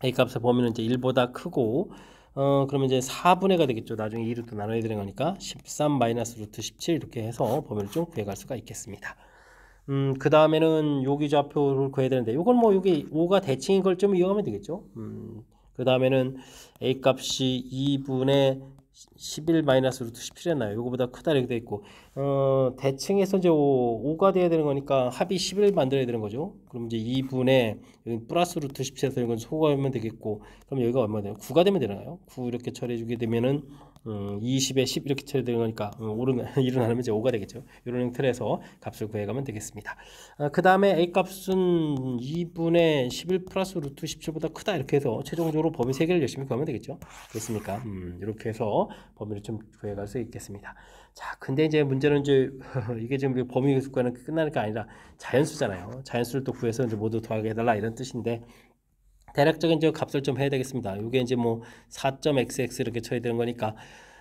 a 값의 범위는 이제 1보다 크고 그러면 이제 4분의가 되겠죠. 나중에 2로 또 나눠야 되는 거니까 13 마이너스 루트 17 이렇게 해서 범위를 좀 구해갈 수가 있겠습니다. 그 다음에는 여기 좌표를 구해야 되는데 이건 뭐 여기 5가 대칭인 걸 좀 이용하면 되겠죠. 그 다음에는 a 값이 2분의 11 마이너스 루트 17이었나요? 요거보다 크다 이렇게 돼 있고 대칭해서 이제 5가 돼야 되는 거니까 합이 11 만들어야 되는 거죠. 그럼 이제 2분의 여기 플러스 루트 17에서 이건 소거하면 되겠고, 그럼 여기가 얼마 돼요? 9가 되면 되나요? 9 이렇게 처리해 주게 되면은 20에 10 이렇게 처리되는 거니까 일은 하면 이제 5가 되겠죠. 이런 형태로 값을 구해가면 되겠습니다. 그 다음에 a 값은 2분의 11 플러스 루트 17보다 크다 이렇게 해서 최종적으로 범위 3개를 열심히 구하면 되겠죠. 됐습니까? 이렇게 해서 범위를 좀 구해갈 수 있겠습니다. 자, 근데 이제 문제는 이제 이게 지금 범위 구하는 게 끝나는 게 아니라 자연수잖아요. 자연수를 또 구해서 이제 모두 더하게 해달라 이런 뜻인데, 대략적인 이제 값을 좀 해야 되겠습니다. 이게 이제 뭐 4.xx 이렇게 쳐야 되는 거니까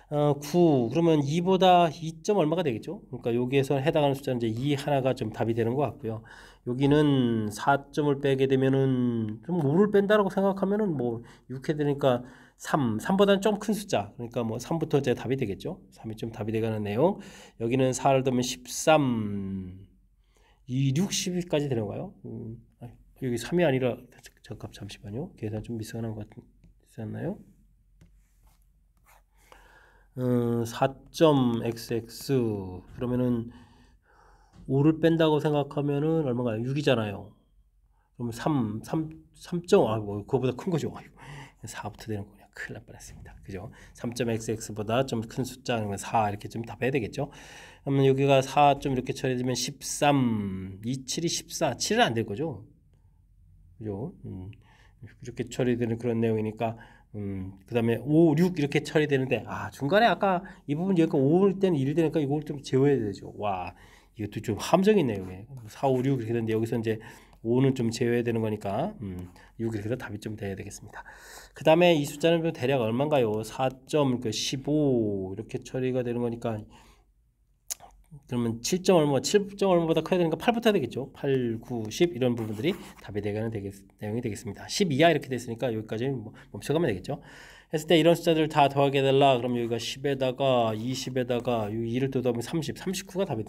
9 그러면 2보다 2점 얼마가 되겠죠? 그러니까 여기에서 해당하는 숫자는 이제 2 하나가 좀 답이 되는 것 같고요. 여기는 4점을 빼게 되면은 좀 5를 뺀다라고 생각하면은 뭐 6해 되니까 3보다는 좀 큰 숫자. 그러니까 뭐 3부터 이제 답이 되겠죠. 3이 좀 답이 되가는 내용. 여기는 4를 더면 13 2 6 10까지 되는가요? 여기 3이 아니라 잠시만요. 계산 좀 미스가 것 같지 않나요? 4.xx 그러면은 5를 뺀다고 생각하면은 얼마가요? 6이잖아요. 그럼 3점 아이고 그거보다 큰 거죠. 아이고, 4부터 되는 거냐. 큰일 날 뻔했습니다. 그죠? 3.xx보다 좀 큰 숫자 아니면 4 이렇게 좀 답해야 되겠죠. 그러면 여기가 4 좀 이렇게 처리되면 13 27이 14 7은 안 될 거죠. 그죠? 이렇게 처리되는 그런 내용이니까 그 다음에 5, 6 이렇게 처리되는데 중간에 아까 이 부분 여기가 5일 때는 1이 되니까 이걸 좀 제외해야 되죠. 와, 이것도 좀 함정인 내용이에요. 4, 5, 6 이렇게 되는데 여기서 이제 5는 좀 제외해야 되는 거니까 6 이렇게 해서 답이 좀 돼야 되겠습니다. 그 다음에 이 숫자는 대략 얼마인가요? 4.15 이렇게 처리가 되는 거니까 그러면 7점 얼마, 7점 얼마보다 커야 되니까 8부터 되겠죠. 8, 9, 10 이런 부분들이 답이 되는 내용이 되겠습니다. 10 이하 이렇게 됐으니까 여기까지 멈춰가면 되겠죠. 했을 때 이런 숫자들 다 더하게 해달라. 그럼 여기가 10에다가 20에다가 2를 또 더하면 30, 39가 답이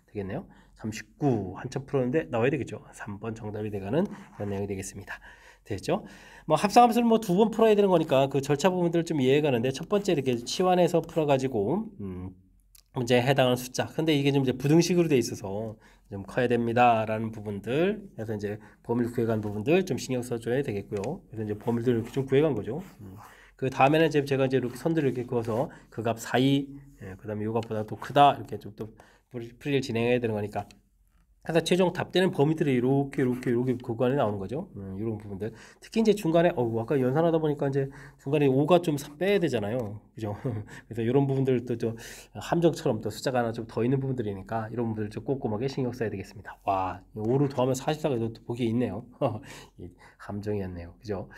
되겠네요. 39 한참 풀었는데 나와야 되겠죠. 3번 정답이 돼가는 그런 내용이 되겠습니다. 됐죠? 뭐 합성함수를 뭐 2번 풀어야 되는 거니까 그 절차 부분들을 좀 이해가 가는데 첫 번째 이렇게 치환해서 풀어가지고 문제에 해당하는 숫자. 근데 이게 좀 이제 부등식으로 돼 있어서 좀 커야 됩니다라는 부분들. 그래서 이제 범위를 구해간 부분들 좀 신경 써줘야 되겠고요. 그래서 이제 범위들을 이렇게 좀 구해간 거죠. 그 다음에는 이제 제가 이제 이렇게 선들을 이렇게 그어서 그 값 사이, 그다음에 요 값보다 또 크다 이렇게 좀 또 풀이를 진행해야 되는 거니까. 그래서 최종 답되는 범위들이 이렇게 구간에 나오는 거죠. 이런 부분들. 특히 이제 중간에 아까 연산하다 보니까 이제 중간에 5가 좀 빼야 되잖아요. 그죠? 그래서 이런 부분들도 좀 함정처럼 또 숫자가 하나 좀 더 있는 부분들이니까 이런 부분들 좀 꼼꼼하게 신경 써야 되겠습니다. 와, 5로 더하면 44가 또 보기에 있네요. 함정이었네요. 그죠?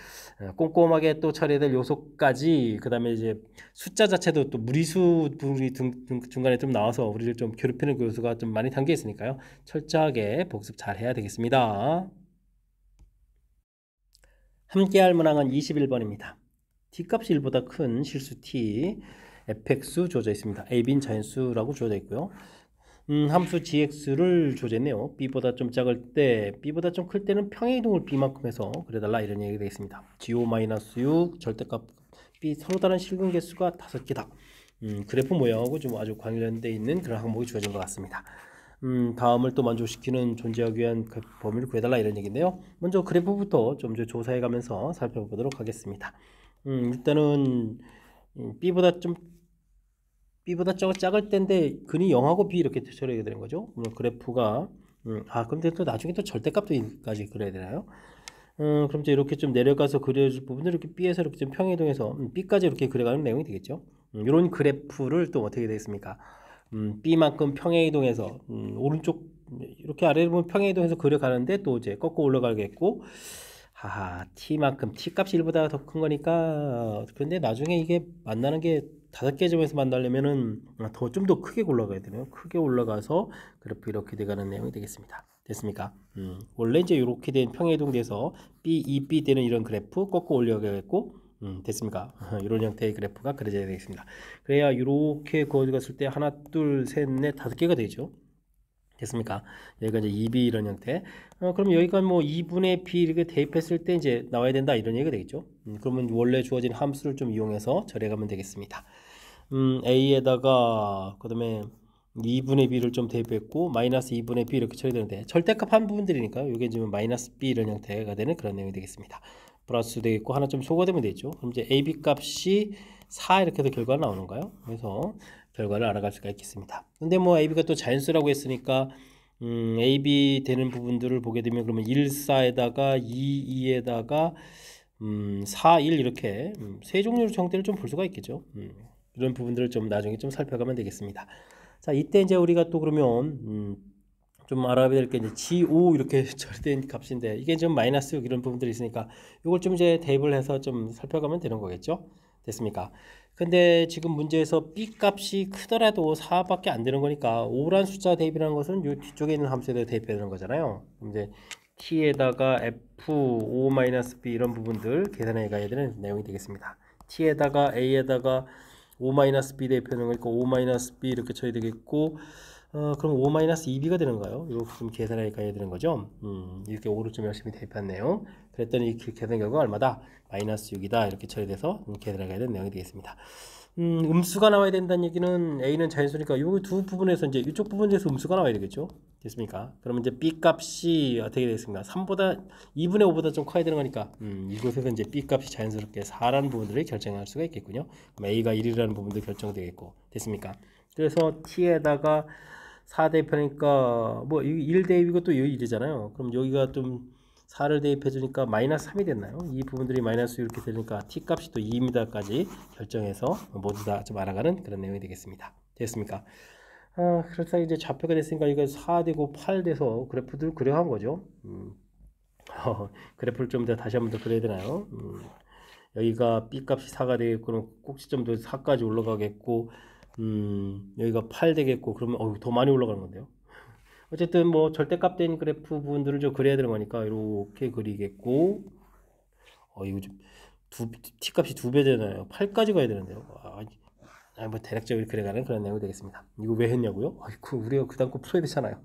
꼼꼼하게 또 처리해야 될 요소까지 그다음에 이제 숫자 자체도 또 무리수 부분이 중간에 좀 나와서 우리를 좀 괴롭히는 그 요소가 좀 많이 담겨 있으니까요. 철저하게 복습 잘 해야 되겠습니다. 함께할 문항은 21번입니다. t값이 1보다 큰 실수 t, fx수 주어져 있습니다. ab는 자연수라고 주어져 있고요. 함수 gx를 주어졌네요. b보다 좀 작을 때, b보다 좀 클 때는 평행이동을 b만큼 해서 그려달라 이런 얘기가 되겠습니다. go-6 절대값 b 서로 다른 실근 개수가 5개다. 그래프 모양하고 좀 아주 관련되어 있는 그런 항목이 주어진 것 같습니다. 다음을 또 만족시키는 존재하기 위한 그 범위를 구해달라 이런 얘기인데요. 먼저 그래프부터 좀 조사해 가면서 살펴보도록 하겠습니다. 일단은 b보다 작을 때인데 근이 0하고 b 이렇게 처리하게 되는 거죠. 그래프가 근데 또 나중에 또 절대값도까지 그려야 되나요? 그럼 이제 이렇게 좀 내려가서 그려줄 부분을 이렇게 b에서 이렇게 좀 평행이동해서 b까지 이렇게 그려가는 내용이 되겠죠. 이런 그래프를 또 어떻게 되겠습니까? b만큼 평행이동해서 오른쪽 이렇게 아래로 보면 평행이동해서 그려가는데 또 이제 꺾고 올라가겠고 t만큼 t값이 1보다 더 큰 거니까 근데 나중에 이게 만나는 게 5개 점에서 만나려면은 좀 더 크게 올라가야 되네요. 크게 올라가서 그래프 이렇게 돼가는 내용이 되겠습니다. 됐습니까? 원래 이제 이렇게 된 평행이동 돼서 b 되는 이런 그래프 꺾고 올려가겠고 됐습니까? 이런 형태의 그래프가 그려져야 되겠습니다. 그래야 이렇게 그어갔을 때 하나, 둘, 셋, 넷, 5개가 되죠. 됐습니까? 여기가 이제 2b 이런 형태. 그럼 여기가 뭐 2분의 b 이렇게 대입했을 때 이제 나와야 된다 이런 얘기가 되겠죠. 그러면 원래 주어진 함수를 좀 이용해서 처리해가면 되겠습니다. a에다가 그다음에 2분의 b를 좀 대입했고 마이너스 2분의 b 이렇게 처리되는데 절대값 한 부분들이니까 이게 지금 마이너스 b 이런 형태가 되는 그런 내용이 되겠습니다. 플러스 되겠고 하나 좀 소거되면 되죠. 그럼 이제 ab 값이 4 이렇게 해서 결과가 나오는가요? 그래서 결과를 알아갈 수가 있겠습니다. 근데 뭐 AB가 또 자연수라고 했으니까 AB 되는 부분들을 보게 되면 그러면 1, 4에다가 2, 2에다가 4, 1 이렇게 세 종류의 형태를 좀 볼 수가 있겠죠. 이런 부분들을 좀 나중에 좀 살펴가면 되겠습니다. 자, 이때 이제 우리가 또 그러면 좀 알아야 될 게 이제 G5 이렇게 처리된 값인데 이게 좀 마이너스 6 이런 부분들이 있으니까 이걸 좀 이제 대입을 해서 좀 살펴가면 되는 거겠죠. 됐습니까? 근데 지금 문제에서 b 값이 크더라도 4밖에 안 되는 거니까 5란 숫자 대입이라는 것은 이 뒤쪽에 있는 함수에 대입해야 되는 거잖아요. 이제 t에다가 f5-b 이런 부분들 계산해 가야 되는 내용이 되겠습니다. t에다가 a에다가 5-b 대입하는 거니까 5-b 이렇게 쳐야 되겠고 그럼 5-2b가 되는가요? 이렇게 좀 계산해 가야 되는 거죠. 이렇게 5를 좀 열심히 대입했네요. 그랬더니 이 계산 결과가 얼마다? 마이너스 6이다. 이렇게 처리돼서 계산해 가야 되는 내용이 되겠습니다. 음수가 나와야 된다는 얘기는 A는 자연수니까 이 두 부분에서 이제 이쪽 부분에서 음수가 나와야 되겠죠. 됐습니까? 그러면 이제 B 값이 어떻게 되겠습니까? 3보다 2분의 5보다 좀 커야 되는 거니까 이곳에서 이제 B 값이 자연스럽게 4라는 부분들을 결정할 수가 있겠군요. 그럼 A가 1이라는 부분도 결정되겠고 됐습니까? 그래서 T에다가 4 대입하니까 뭐 1 대입이고 또 여기 1이잖아요. 그럼 여기가 좀 4를 대입해 주니까 마이너스 3이 됐나요? 이 부분들이 마이너스 이렇게 되니까 t값이 또 2입니다까지 결정해서 모두 다 좀 알아가는 그런 내용이 되겠습니다. 됐습니까? 그래서 이제 좌표가 됐으니까 이거 4 되고 8 돼서 그래프들 그려간 거죠. 그래프를 좀 더 다시 한번 더 그려야 되나요? 여기가 B 값이 4가 되겠고, 그럼 꼭지점도 4까지 올라가겠고, 여기가 8 되겠고, 그러면 더 많이 올라가는 건데요. 어쨌든 뭐 절대값 된 그래프 부분들을 좀 그려야 되는 거니까 이렇게 그리겠고, 이거 좀 T값이 2배 되잖아요. 8까지 가야 되는데요. 뭐 대략적으로 그래가는 그런 내용이 되겠습니다. 이거 왜 했냐고요? 아이고, 우리가 그 다음 거 풀어야 되잖아요.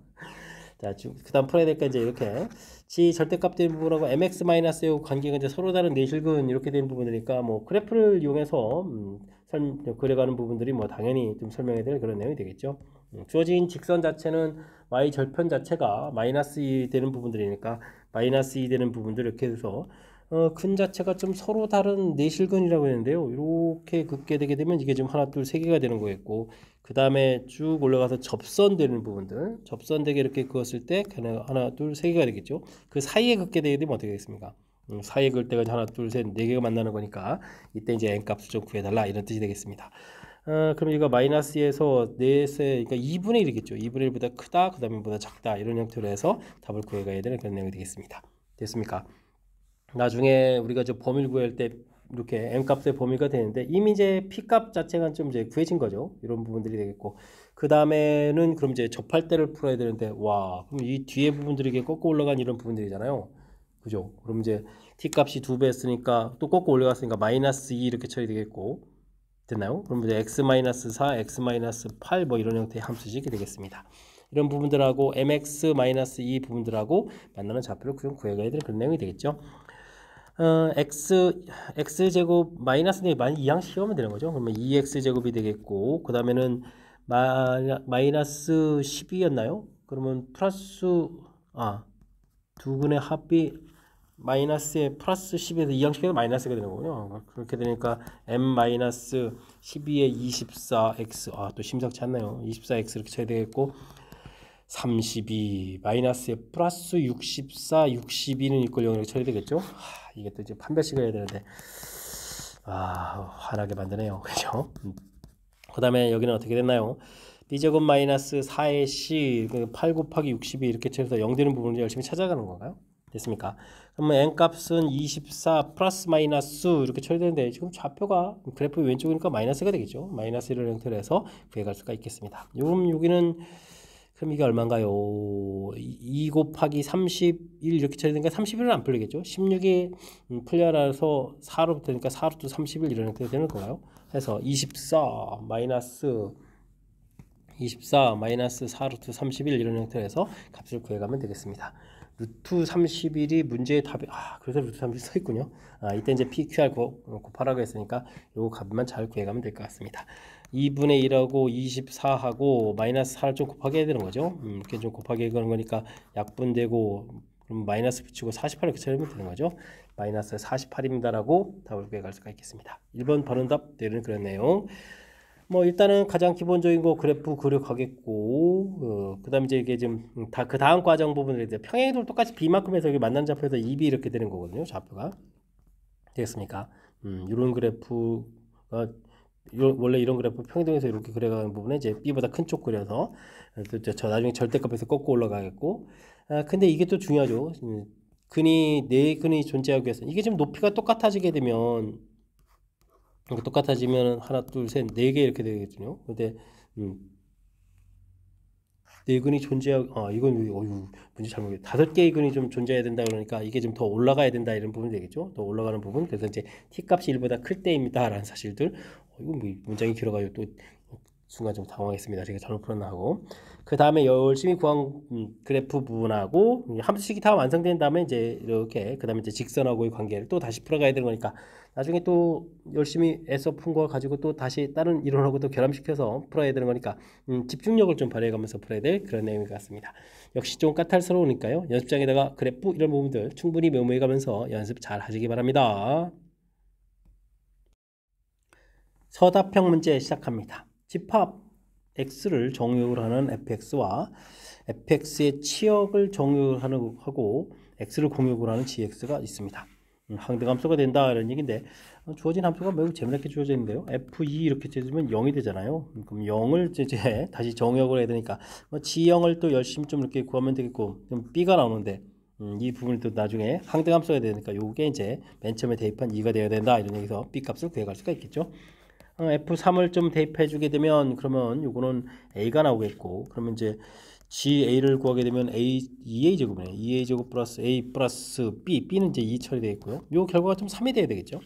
자, 그 다음 풀어야 될까 이제 이렇게 G 절대값 된 부분하고 MX-의 관계가 이제 서로 다른 내실근 이렇게 된 부분이니까 뭐 그래프를 이용해서 그려가는 부분들이 뭐 당연히 좀 설명해야 될 그런 내용이 되겠죠. 주어진 직선 자체는 y 절편 자체가 마이너스 2 되는 부분들이니까 마이너스 2 되는 부분들 이렇게 해서 근 자체가 좀 서로 다른 내실근이라고 했는데요. 이렇게 긋게 되게 되면 이게 좀 하나, 둘, 세 개가 되는 거겠고, 그 다음에 쭉 올라가서 접선되는 부분들, 접선되게 이렇게 그었을 때 하나, 둘, 세 개가 되겠죠. 그 사이에 긋게 되게 되면 어떻게 되겠습니까? 사이에 긋을 때가 하나, 둘, 셋, 네 개가 만나는 거니까 이때 이제 n 값을 좀 구해달라 이런 뜻이 되겠습니다. 그럼 이거 마이너스에서 4세, 그러니까 2분의 1이겠죠. 2분의 1보다 크다, 그 다음에 보다 작다 이런 형태로 해서 답을 구해가야 되는 그런 내용이 되겠습니다. 됐습니까? 나중에 우리가 저 범위를 구할 때 이렇게 m 값의 범위가 되는데 이미 이제 p 값 자체가 좀 이제 구해진 거죠. 이런 부분들이 되겠고, 그 다음에는 그럼 이제 접할 때를 풀어야 되는데, 와, 그럼 이 뒤에 부분들이 이게 꺾고 올라간 이런 부분들이잖아요. 그죠? 그럼 이제 t 값이 2배였으니까 또 꺾고 올라갔으니까 마이너스 2 이렇게 쳐야 되겠고, 됐나요? 그럼 이제 x-4, x-8 뭐 이런 형태의 함수식이 되겠습니다. 이런 부분들하고 mx-2 부분들하고 만나는 좌표를 구해가야 되는 그런 내용이 되겠죠. x제곱 마이너스는 많이 이항시키면 되는 거죠. 그러면 2x제곱이 되겠고, 그 다음에는 마이너스 12였나요? 그러면 플러스 두 근의 합이 마이너스에 플러스 10에서 이항시켜서 마이너스가 되는 거군요. 그렇게 되니까 m-12에 24x, 또 심상치 않나요? 24x 이렇게 쳐야 되겠고, 32 마이너스에 플러스 64, 62는 이꼴 0 이렇게 쳐야 되겠죠? 이게 또 이제 판별식 해야 되는데 화나게 만드네요. 그죠? 그 다음에 여기는 어떻게 됐나요? b제곱 마이너스 4의 c 8 곱하기 62 이렇게 쳐서 0 되는 부분을 열심히 찾아가는 건가요? 됐습니까? 그러면 n값은 24 플러스 마이너스 이렇게 쳐야 되는데 지금 좌표가 그래프 왼쪽이니까 마이너스가 되겠죠. 마이너스를 형태로 해서 구해갈 수가 있겠습니다. 그럼 여기는 그럼 이게 얼마인가요? 2 곱하기 31 이렇게 쳐야 되니까 31은 안 풀리겠죠. 16이 풀려나서 4로 붙으니까 4루트 31 이런 형태가 되는 건가요? 해서 24 마이너스 4루트 31 이런 형태로 해서 값을 구해가면 되겠습니다. 루트 31이 문제의 답이 그래서 루트 31 써 있군요. 이때 이제 PQR 곱하라고 했으니까 요 값만 잘 구해가면 될 것 같습니다. 2분의 1하고 24하고 마이너스 4를 좀 곱하게 해야 되는 거죠. 이렇게 좀 곱하게 그런 거니까 약분되고 그럼 마이너스 붙이고 48 이렇게 쳐내면 되는 거죠. 마이너스 48입니다라고 답을 구해갈 수가 있겠습니다. 1번 바른 답 되는 그런 내용. 뭐 일단은 가장 기본적인 거 그래프 그려가겠고, 그 다음에 이제 이게 지금 그 다음 과정 부분을 이제 평행도 똑같이 b만큼 해서 여기 만난 좌표에서 2b 이렇게 되는 거거든요. 좌표가 되겠습니까? 이런 그래프가 원래 이런 그래프 평행도에서 이렇게 그려가는 부분에 이제 b보다 큰 쪽 그려서 저 나중에 절대값에서 꺾고 올라가겠고, 근데 이게 또 중요하죠. 네 근이 존재하기 위해서 이게 지금 높이가 똑같아지게 되면 하나, 둘, 셋, 네 개 이렇게 되겠군요. 근데 네 근이 이건 문제 잘못했 5개의 근이 좀 존재해야 된다 그러니까 이게 좀 더 올라가야 된다 이런 부분이 되겠죠. 더 올라가는 부분. 그래서 이제 t 값이 1보다 클 때입니다라는 사실들. 이건 뭐 문장이 길어가지고 또 순간 좀 당황했습니다. 제가 잘못 풀었나 하고. 그 다음에 열심히 구한 그래프 부분하고 함수식이 다 완성된 다음에 이제 이렇게 그 다음에 이제 직선하고의 관계를 또 다시 풀어가야 되는 거니까 나중에 또 열심히 애써 푼 거 가지고 또 다시 다른 이론하고 또 결합시켜서 풀어야 되는 거니까 집중력을 좀 발휘해가면서 풀어야 될 그런 내용 같습니다. 역시 좀 까탈스러우니까요. 연습장에다가 그래프 이런 부분들 충분히 메모해가면서 연습 잘 하시기 바랍니다. 서답형 문제 시작합니다. 집합 x를 정의역을 하는 fx와 fx의 치역을 정의역을 하고 x를 공역으로 하는 gx가 있습니다. 항등함수가 된다 이런 얘기인데 주어진 함수가 매우 재미있게 주어져 있는데요. f2 이렇게 쳐주면 0이 되잖아요. 그럼 0을 이제 다시 정의역을 해야 되니까 g0을 또 열심히 좀 이렇게 구하면 되겠고 그럼 b가 나오는데 이 부분을 또 나중에 항등함수가 되니까 요게 이제 맨 처음에 대입한 2가 되어야 된다 이런 얘기에서 b 값을 구해갈 수가 있겠죠. F3을 좀 대입해 주게 되면 그러면 요거는 A가 나오겠고, 그러면 이제 GA를 구하게 되면 A 2A 제곱이네. 2A 제곱 플러스 A 플러스 B는 이제 2 처리되어 있고요. 요 결과가 좀 3이 돼야 되겠죠.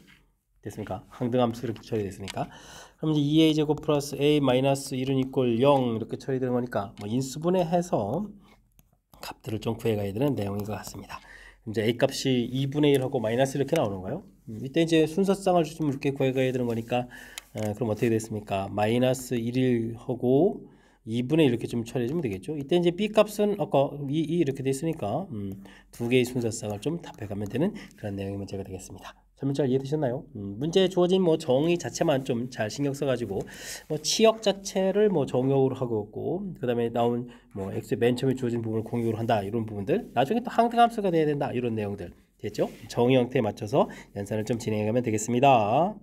됐습니까? 항등함수 이렇게 처리됐으니까. 그럼 이제 2A 제곱 플러스 A 마이너스 1은 이꼴 0 이렇게 처리되는 거니까 뭐 인수분해해서 값들을 좀 구해가야 되는 내용인 것 같습니다. 이제 A 값이 2분의 1하고 마이너스 이렇게 나오는 거예요. 이때 이제 순서쌍을 좀 이렇게 구해가야 되는 거니까, 그럼 어떻게 됐습니까? 마이너스 1하고 2분의 1 이렇게 좀 처리해주면 되겠죠. 이때 이제 B 값은 아까 2 이렇게 돼 있으니까 두 개의 순서쌍을 좀 답해가면 되는 그런 내용의 문제가 되겠습니다. 설명 잘 이해되셨나요? 문제에 주어진 뭐 정의 자체만 좀 잘 신경 써가지고 뭐 치역 자체를 뭐 정역으로 하고 있고, 그 다음에 나온 뭐 x 맨 처음에 주어진 부분을 공역으로 한다 이런 부분들, 나중에 또 항등함수가 돼야 된다 이런 내용들 됐죠? 정의 형태에 맞춰서 연산을 좀 진행해가면 되겠습니다.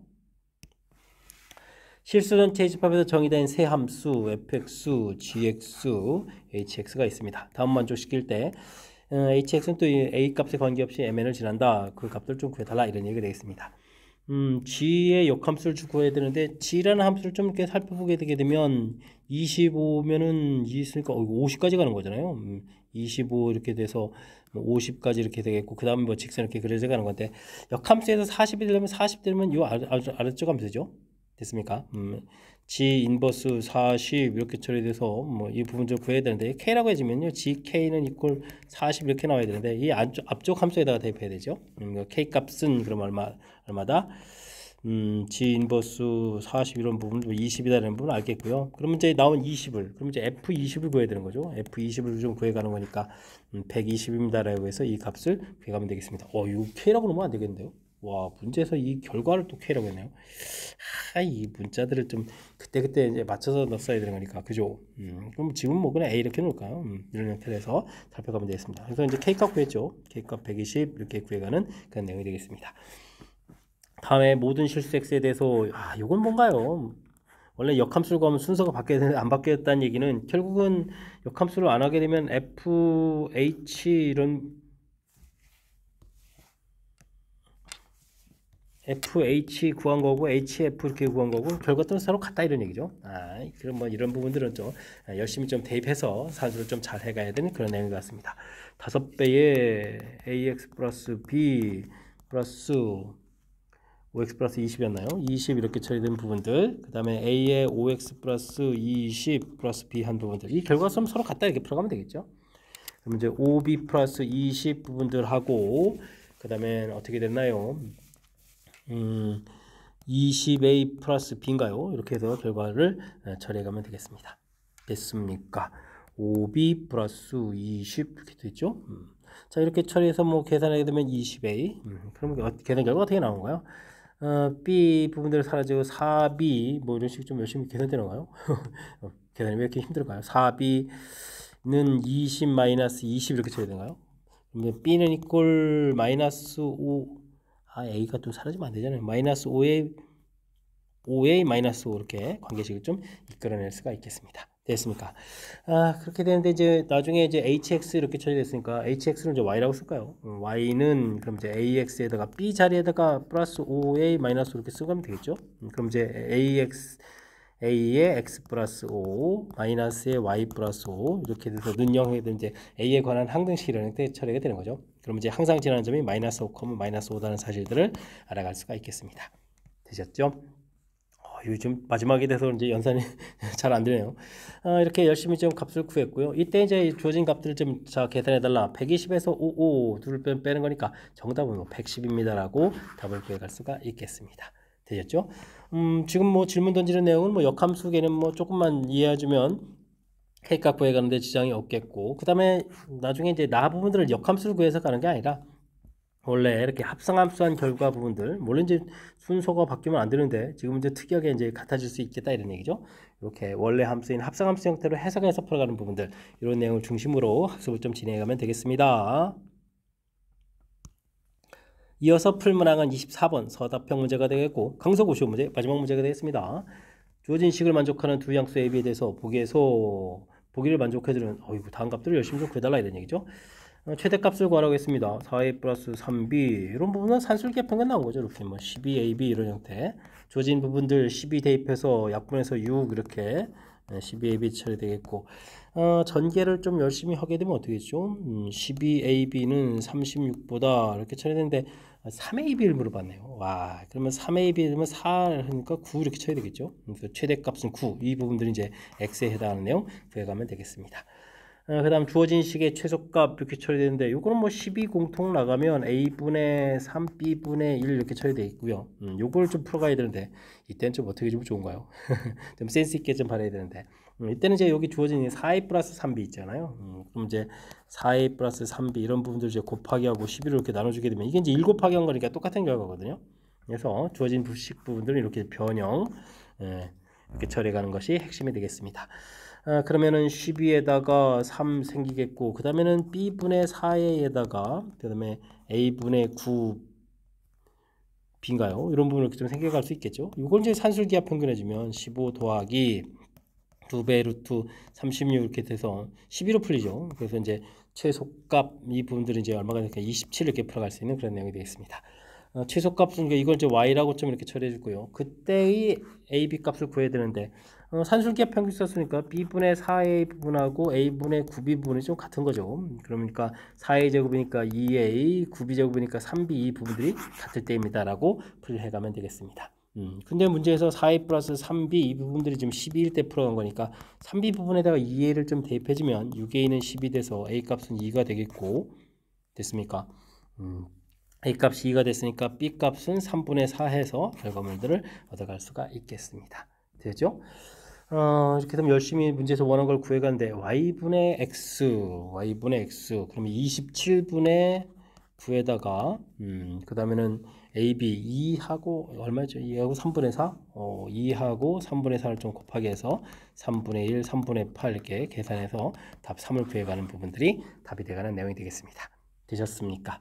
실수 전체 집합에서 정의된 세 함수 fx, gx, hx가 있습니다. 다음 만족시킬 때 hx는 또 a 값에 관계없이 mn을 지난다. 그 값들 좀 구해달라 이런 얘기가 되겠습니다. g의 역함수를 구해야 되는데 g라는 함수를 좀 이렇게 살펴보게 되게 되면 25면은 2 있으니까 50까지 가는 거잖아요. 25 이렇게 돼서 50까지 이렇게 되겠고, 그 다음에 뭐 직선 이렇게 그려져 가는 건데, 역함수에서 40이 되려면 40 되면 요 아래쪽 함수죠. 됐습니까? G 인버스 40 이렇게 처리돼서 뭐 이 부분 좀 구해야 되는데, K라고 해주면요 GK는 이꼴 40 이렇게 나와야 되는데, 이 앞쪽 함수에다가 대입해야 되죠. K 값은 그럼 얼마다? G 인버스 40 이런 부분, 20이라는 부분 알겠고요. 그러면 이제 나온 20을, 그럼 이제 F20을 구해야 되는 거죠. F20을 좀 구해가는 거니까 120입니다라고 해서 이 값을 구해가면 되겠습니다. 이거 K라고 넣으면 안 되겠는데요. 와, 문제에서 이 결과를 또 K라고 했네요. 이 문자들을 좀 그때그때 이제 맞춰서 넣었어야 되는 거니까, 그죠? 그럼 지금 뭐 그냥 A 이렇게 놓을까요? 이런 형태로 해서 살펴가면 되겠습니다. 그래서 이제 K값 구했죠. K값 120 이렇게 구해가는 그런 내용이 되겠습니다. 다음에 모든 실수 X에 대해서, 이건 뭔가요? 원래 역함수를 구하면 순서가 바뀌어야 되는데 안 바뀌었다는 얘기는 결국은 역함수를 안 하게 되면 FH 이런 FH 구한 거고 HF 이렇게 구한 거고 결과들은 서로 같다 이런 얘기죠. 그럼 뭐 이런 부분들은 좀 열심히 좀 대입해서 산수를 좀 잘 해가야 되는 그런 내용 같습니다. 5배의 AX 플러스 B 플러스 OX 플러스 20이었나요? 20 이렇게 처리된 부분들, 그 다음에 A의 OX 플러스 20 플러스 B 한 부분들, 이 결과수는 서로 같다 이렇게 풀어가면 되겠죠. 그럼 이제 OB 플러스 20 부분들하고, 그 다음에 어떻게 됐나요? 20A 플러스 B인가요? 이렇게 해서 결과를 처리해가면 되겠습니다. 됐습니까? 5B 플러스 20 이렇게 됐죠? 자, 이렇게 처리해서 뭐 계산하게 되면 20A. 그럼 계산 결과 어떻게 나오는가요? B 부분들이 사라지고 4B 뭐 이런 식으로 좀 열심히 계산되는 건가요? 계산이 왜 이렇게 힘들까요? 4B는 20 마이너스 20 이렇게 처리되나요? 그러면 B는 이꼴 마이너스 5, A가 좀 사라지면 안 되잖아요. 마이너스 5A 마이너스 5 이렇게 관계식을 좀 이끌어낼 수가 있겠습니다. 됐습니까? 그렇게 되는데 이제 나중에 이제 HX 이렇게 처리됐으니까 HX는 이제 Y라고 쓸까요? Y는 그럼 이제 AX에다가 B 자리에다가 플러스 5A 마이너스 5 이렇게 쓰고 가면 되겠죠? 그럼 이제 A의 X 플러스 5 마이너스의 Y 플러스 5 이렇게 돼서 능형에도 이제 A에 관한 항등식이라는 때 처리가 되는 거죠. 그럼 이제 항상 지나는 점이 마이너스 5, 마이너스 5다는 사실들을 알아갈 수가 있겠습니다. 되셨죠? 요즘 마지막에 돼서 이제 연산이 잘 안 되네요. 이렇게 열심히 좀 값을 구했고요. 이때 이제 주어진 값들을 좀 계산해 달라. 120에서 55 둘을 빼는 거니까 정답은 110입니다라고 답을 구해갈 수가 있겠습니다. 되셨죠? 지금 뭐 질문 던지는 내용은 뭐 역함수 개념 뭐 조금만 이해해주면 K값 구해가는데 지장이 없겠고, 그 다음에 나중에 이제 나 부분들을 역함수를 구해서 가는 게 아니라 원래 이렇게 합성함수한 결과 부분들, 물론 이제 순서가 바뀌면 안 되는데 지금 이제 특이하게 이제 같아질 수 있겠다 이런 얘기죠. 이렇게 원래 함수인 합성함수 형태로 해석해서 풀어가는 부분들, 이런 내용을 중심으로 학습을 좀 진행해가면 되겠습니다. 이어서 풀 문항은 24번 서답형 문제가 되겠고, 강서 고시원 문제 마지막 문제가 되겠습니다. 주어진 식을 만족하는 두 양수 AB에 대해서 보기를 만족해주는 다음 값들을 열심히 좀 구해달라 이런 얘기죠. 최대값을 구하라고 했습니다. 4a 플러스 3b 이런 부분은 산술기하 평균 나온 거죠. 이렇게 뭐 12ab 이런 형태 주어진 부분들 12 대입해서 약분해서 6 이렇게 12ab 처리되겠고 전개를 좀 열심히 하게 되면 어떻게 되죠? 12ab는 36보다 이렇게 처리되는데 3ab를 물어봤네요. 와, 그러면 3ab 되면 4 하니까 9 이렇게 쳐야 되겠죠? 그래서 최대값은 9. 이 부분들이 이제 x에 해당하는 내용 구해가면 되겠습니다. 그 다음 주어진 식의 최소값 이렇게 처리되는데 요거는 뭐 12 공통 나가면 a분의 3b분의 1 이렇게 처리되어 있고요. 요걸 좀 풀어가야 되는데 이때는 좀 어떻게 좀 좋은가요? 좀 센스 있게 좀 발휘해야 되는데 이때는 이제 여기 주어진 4a 플러스 3b 있잖아요. 그럼 이제 4a 플러스 3b 이런 부분들 이제 곱하기 하고 11을 이렇게 나눠주게 되면 이게 이제 1 곱하기 한 거니까 똑같은 결과거든요. 그래서 주어진 식 부분들은 이렇게 변형 이렇게 처리해가는 것이 핵심이 되겠습니다. 그러면은 12에다가 3 생기겠고 그 다음에는 b분의 4a에다가 그 다음에 a분의 9 b인가요? 이런 부분을 좀 생겨갈 수 있겠죠. 이걸 이제 산술기하 평균해주면 15 더하기 2배 루트 36 이렇게 돼서 12로 풀리죠. 그래서 이제 최소값 이 부분들은 이제 얼마가 되니까 27 이렇게 풀어갈 수 있는 그런 내용이 되겠습니다. 최소값은 이걸 이제 y라고 좀 이렇게 처리해 주고요. 그때의 a, b 값을 구해야 되는데 산술기하 평균 썼으니까 b분의 4a 부분하고 a분의 9b 부분이 좀 같은 거죠. 그러니까 4a 제곱이니까 2a, 9b 제곱이니까 3b 이 부분들이 같을 때입니다. 라고 풀이해 가면 되겠습니다. 근데 문제에서 4a 플러스 3b 이 부분들이 지금 12일 때 풀어간 거니까 3b 부분에다가 2a를 좀 대입해주면 6a는 10이 돼서 a 값은 2가 되겠고 됐습니까? a 값이 2가 됐으니까 b 값은 3분의 4 해서 결과물들을 얻어갈 수가 있겠습니다. 되죠? 이렇게 되면 열심히 문제에서 원하는 걸 구해가는데 y분의 x 그러면 27분의 9에다가 그 다음에는 AB 2하고 얼마죠? 2하고 3분의 4 2하고 3분의 4를 좀 곱하기 해서 3분의 1, 3분의 8 이렇게 계산해서 답 3을 구해가는 부분들이 답이 되가는 내용이 되겠습니다. 되셨습니까?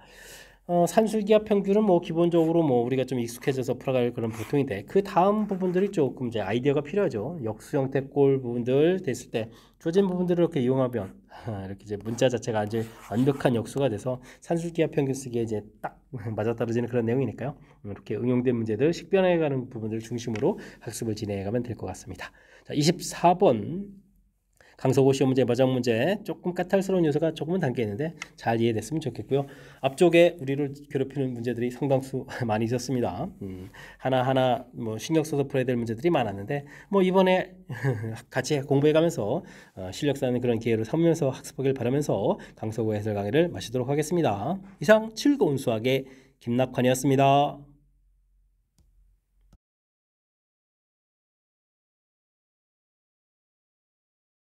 산술기하 평균은 뭐 기본적으로 뭐 우리가 좀 익숙해져서 풀어갈 그런 보통인데 그 다음 부분들이 조금 이제 아이디어가 필요하죠. 역수 형태 꼴 부분들 됐을 때 주어진 부분들을 이렇게 이용하면 이렇게 이제 문자 자체가 이제 완벽한 역수가 돼서 산술기하 평균 쓰기에 이제 딱 맞아떨어지는 그런 내용이니까요. 이렇게 응용된 문제들 식변해가는 부분들 중심으로 학습을 진행해가면 될 것 같습니다. 자, 24번 강서고 시험 문제, 마지막 문제 조금 까탈스러운 요소가 조금은 담겨 있는데 잘 이해됐으면 좋겠고요. 앞쪽에 우리를 괴롭히는 문제들이 상당수 많이 있었습니다. 하나하나 뭐 신경 써서 풀어야 될 문제들이 많았는데 뭐 이번에 같이 공부해가면서 실력 쌓는 그런 기회로 삼으면서 학습하길 바라면서 강서고 해설 강의를 마치도록 하겠습니다. 이상 즐거운 수학의 김낙환이었습니다.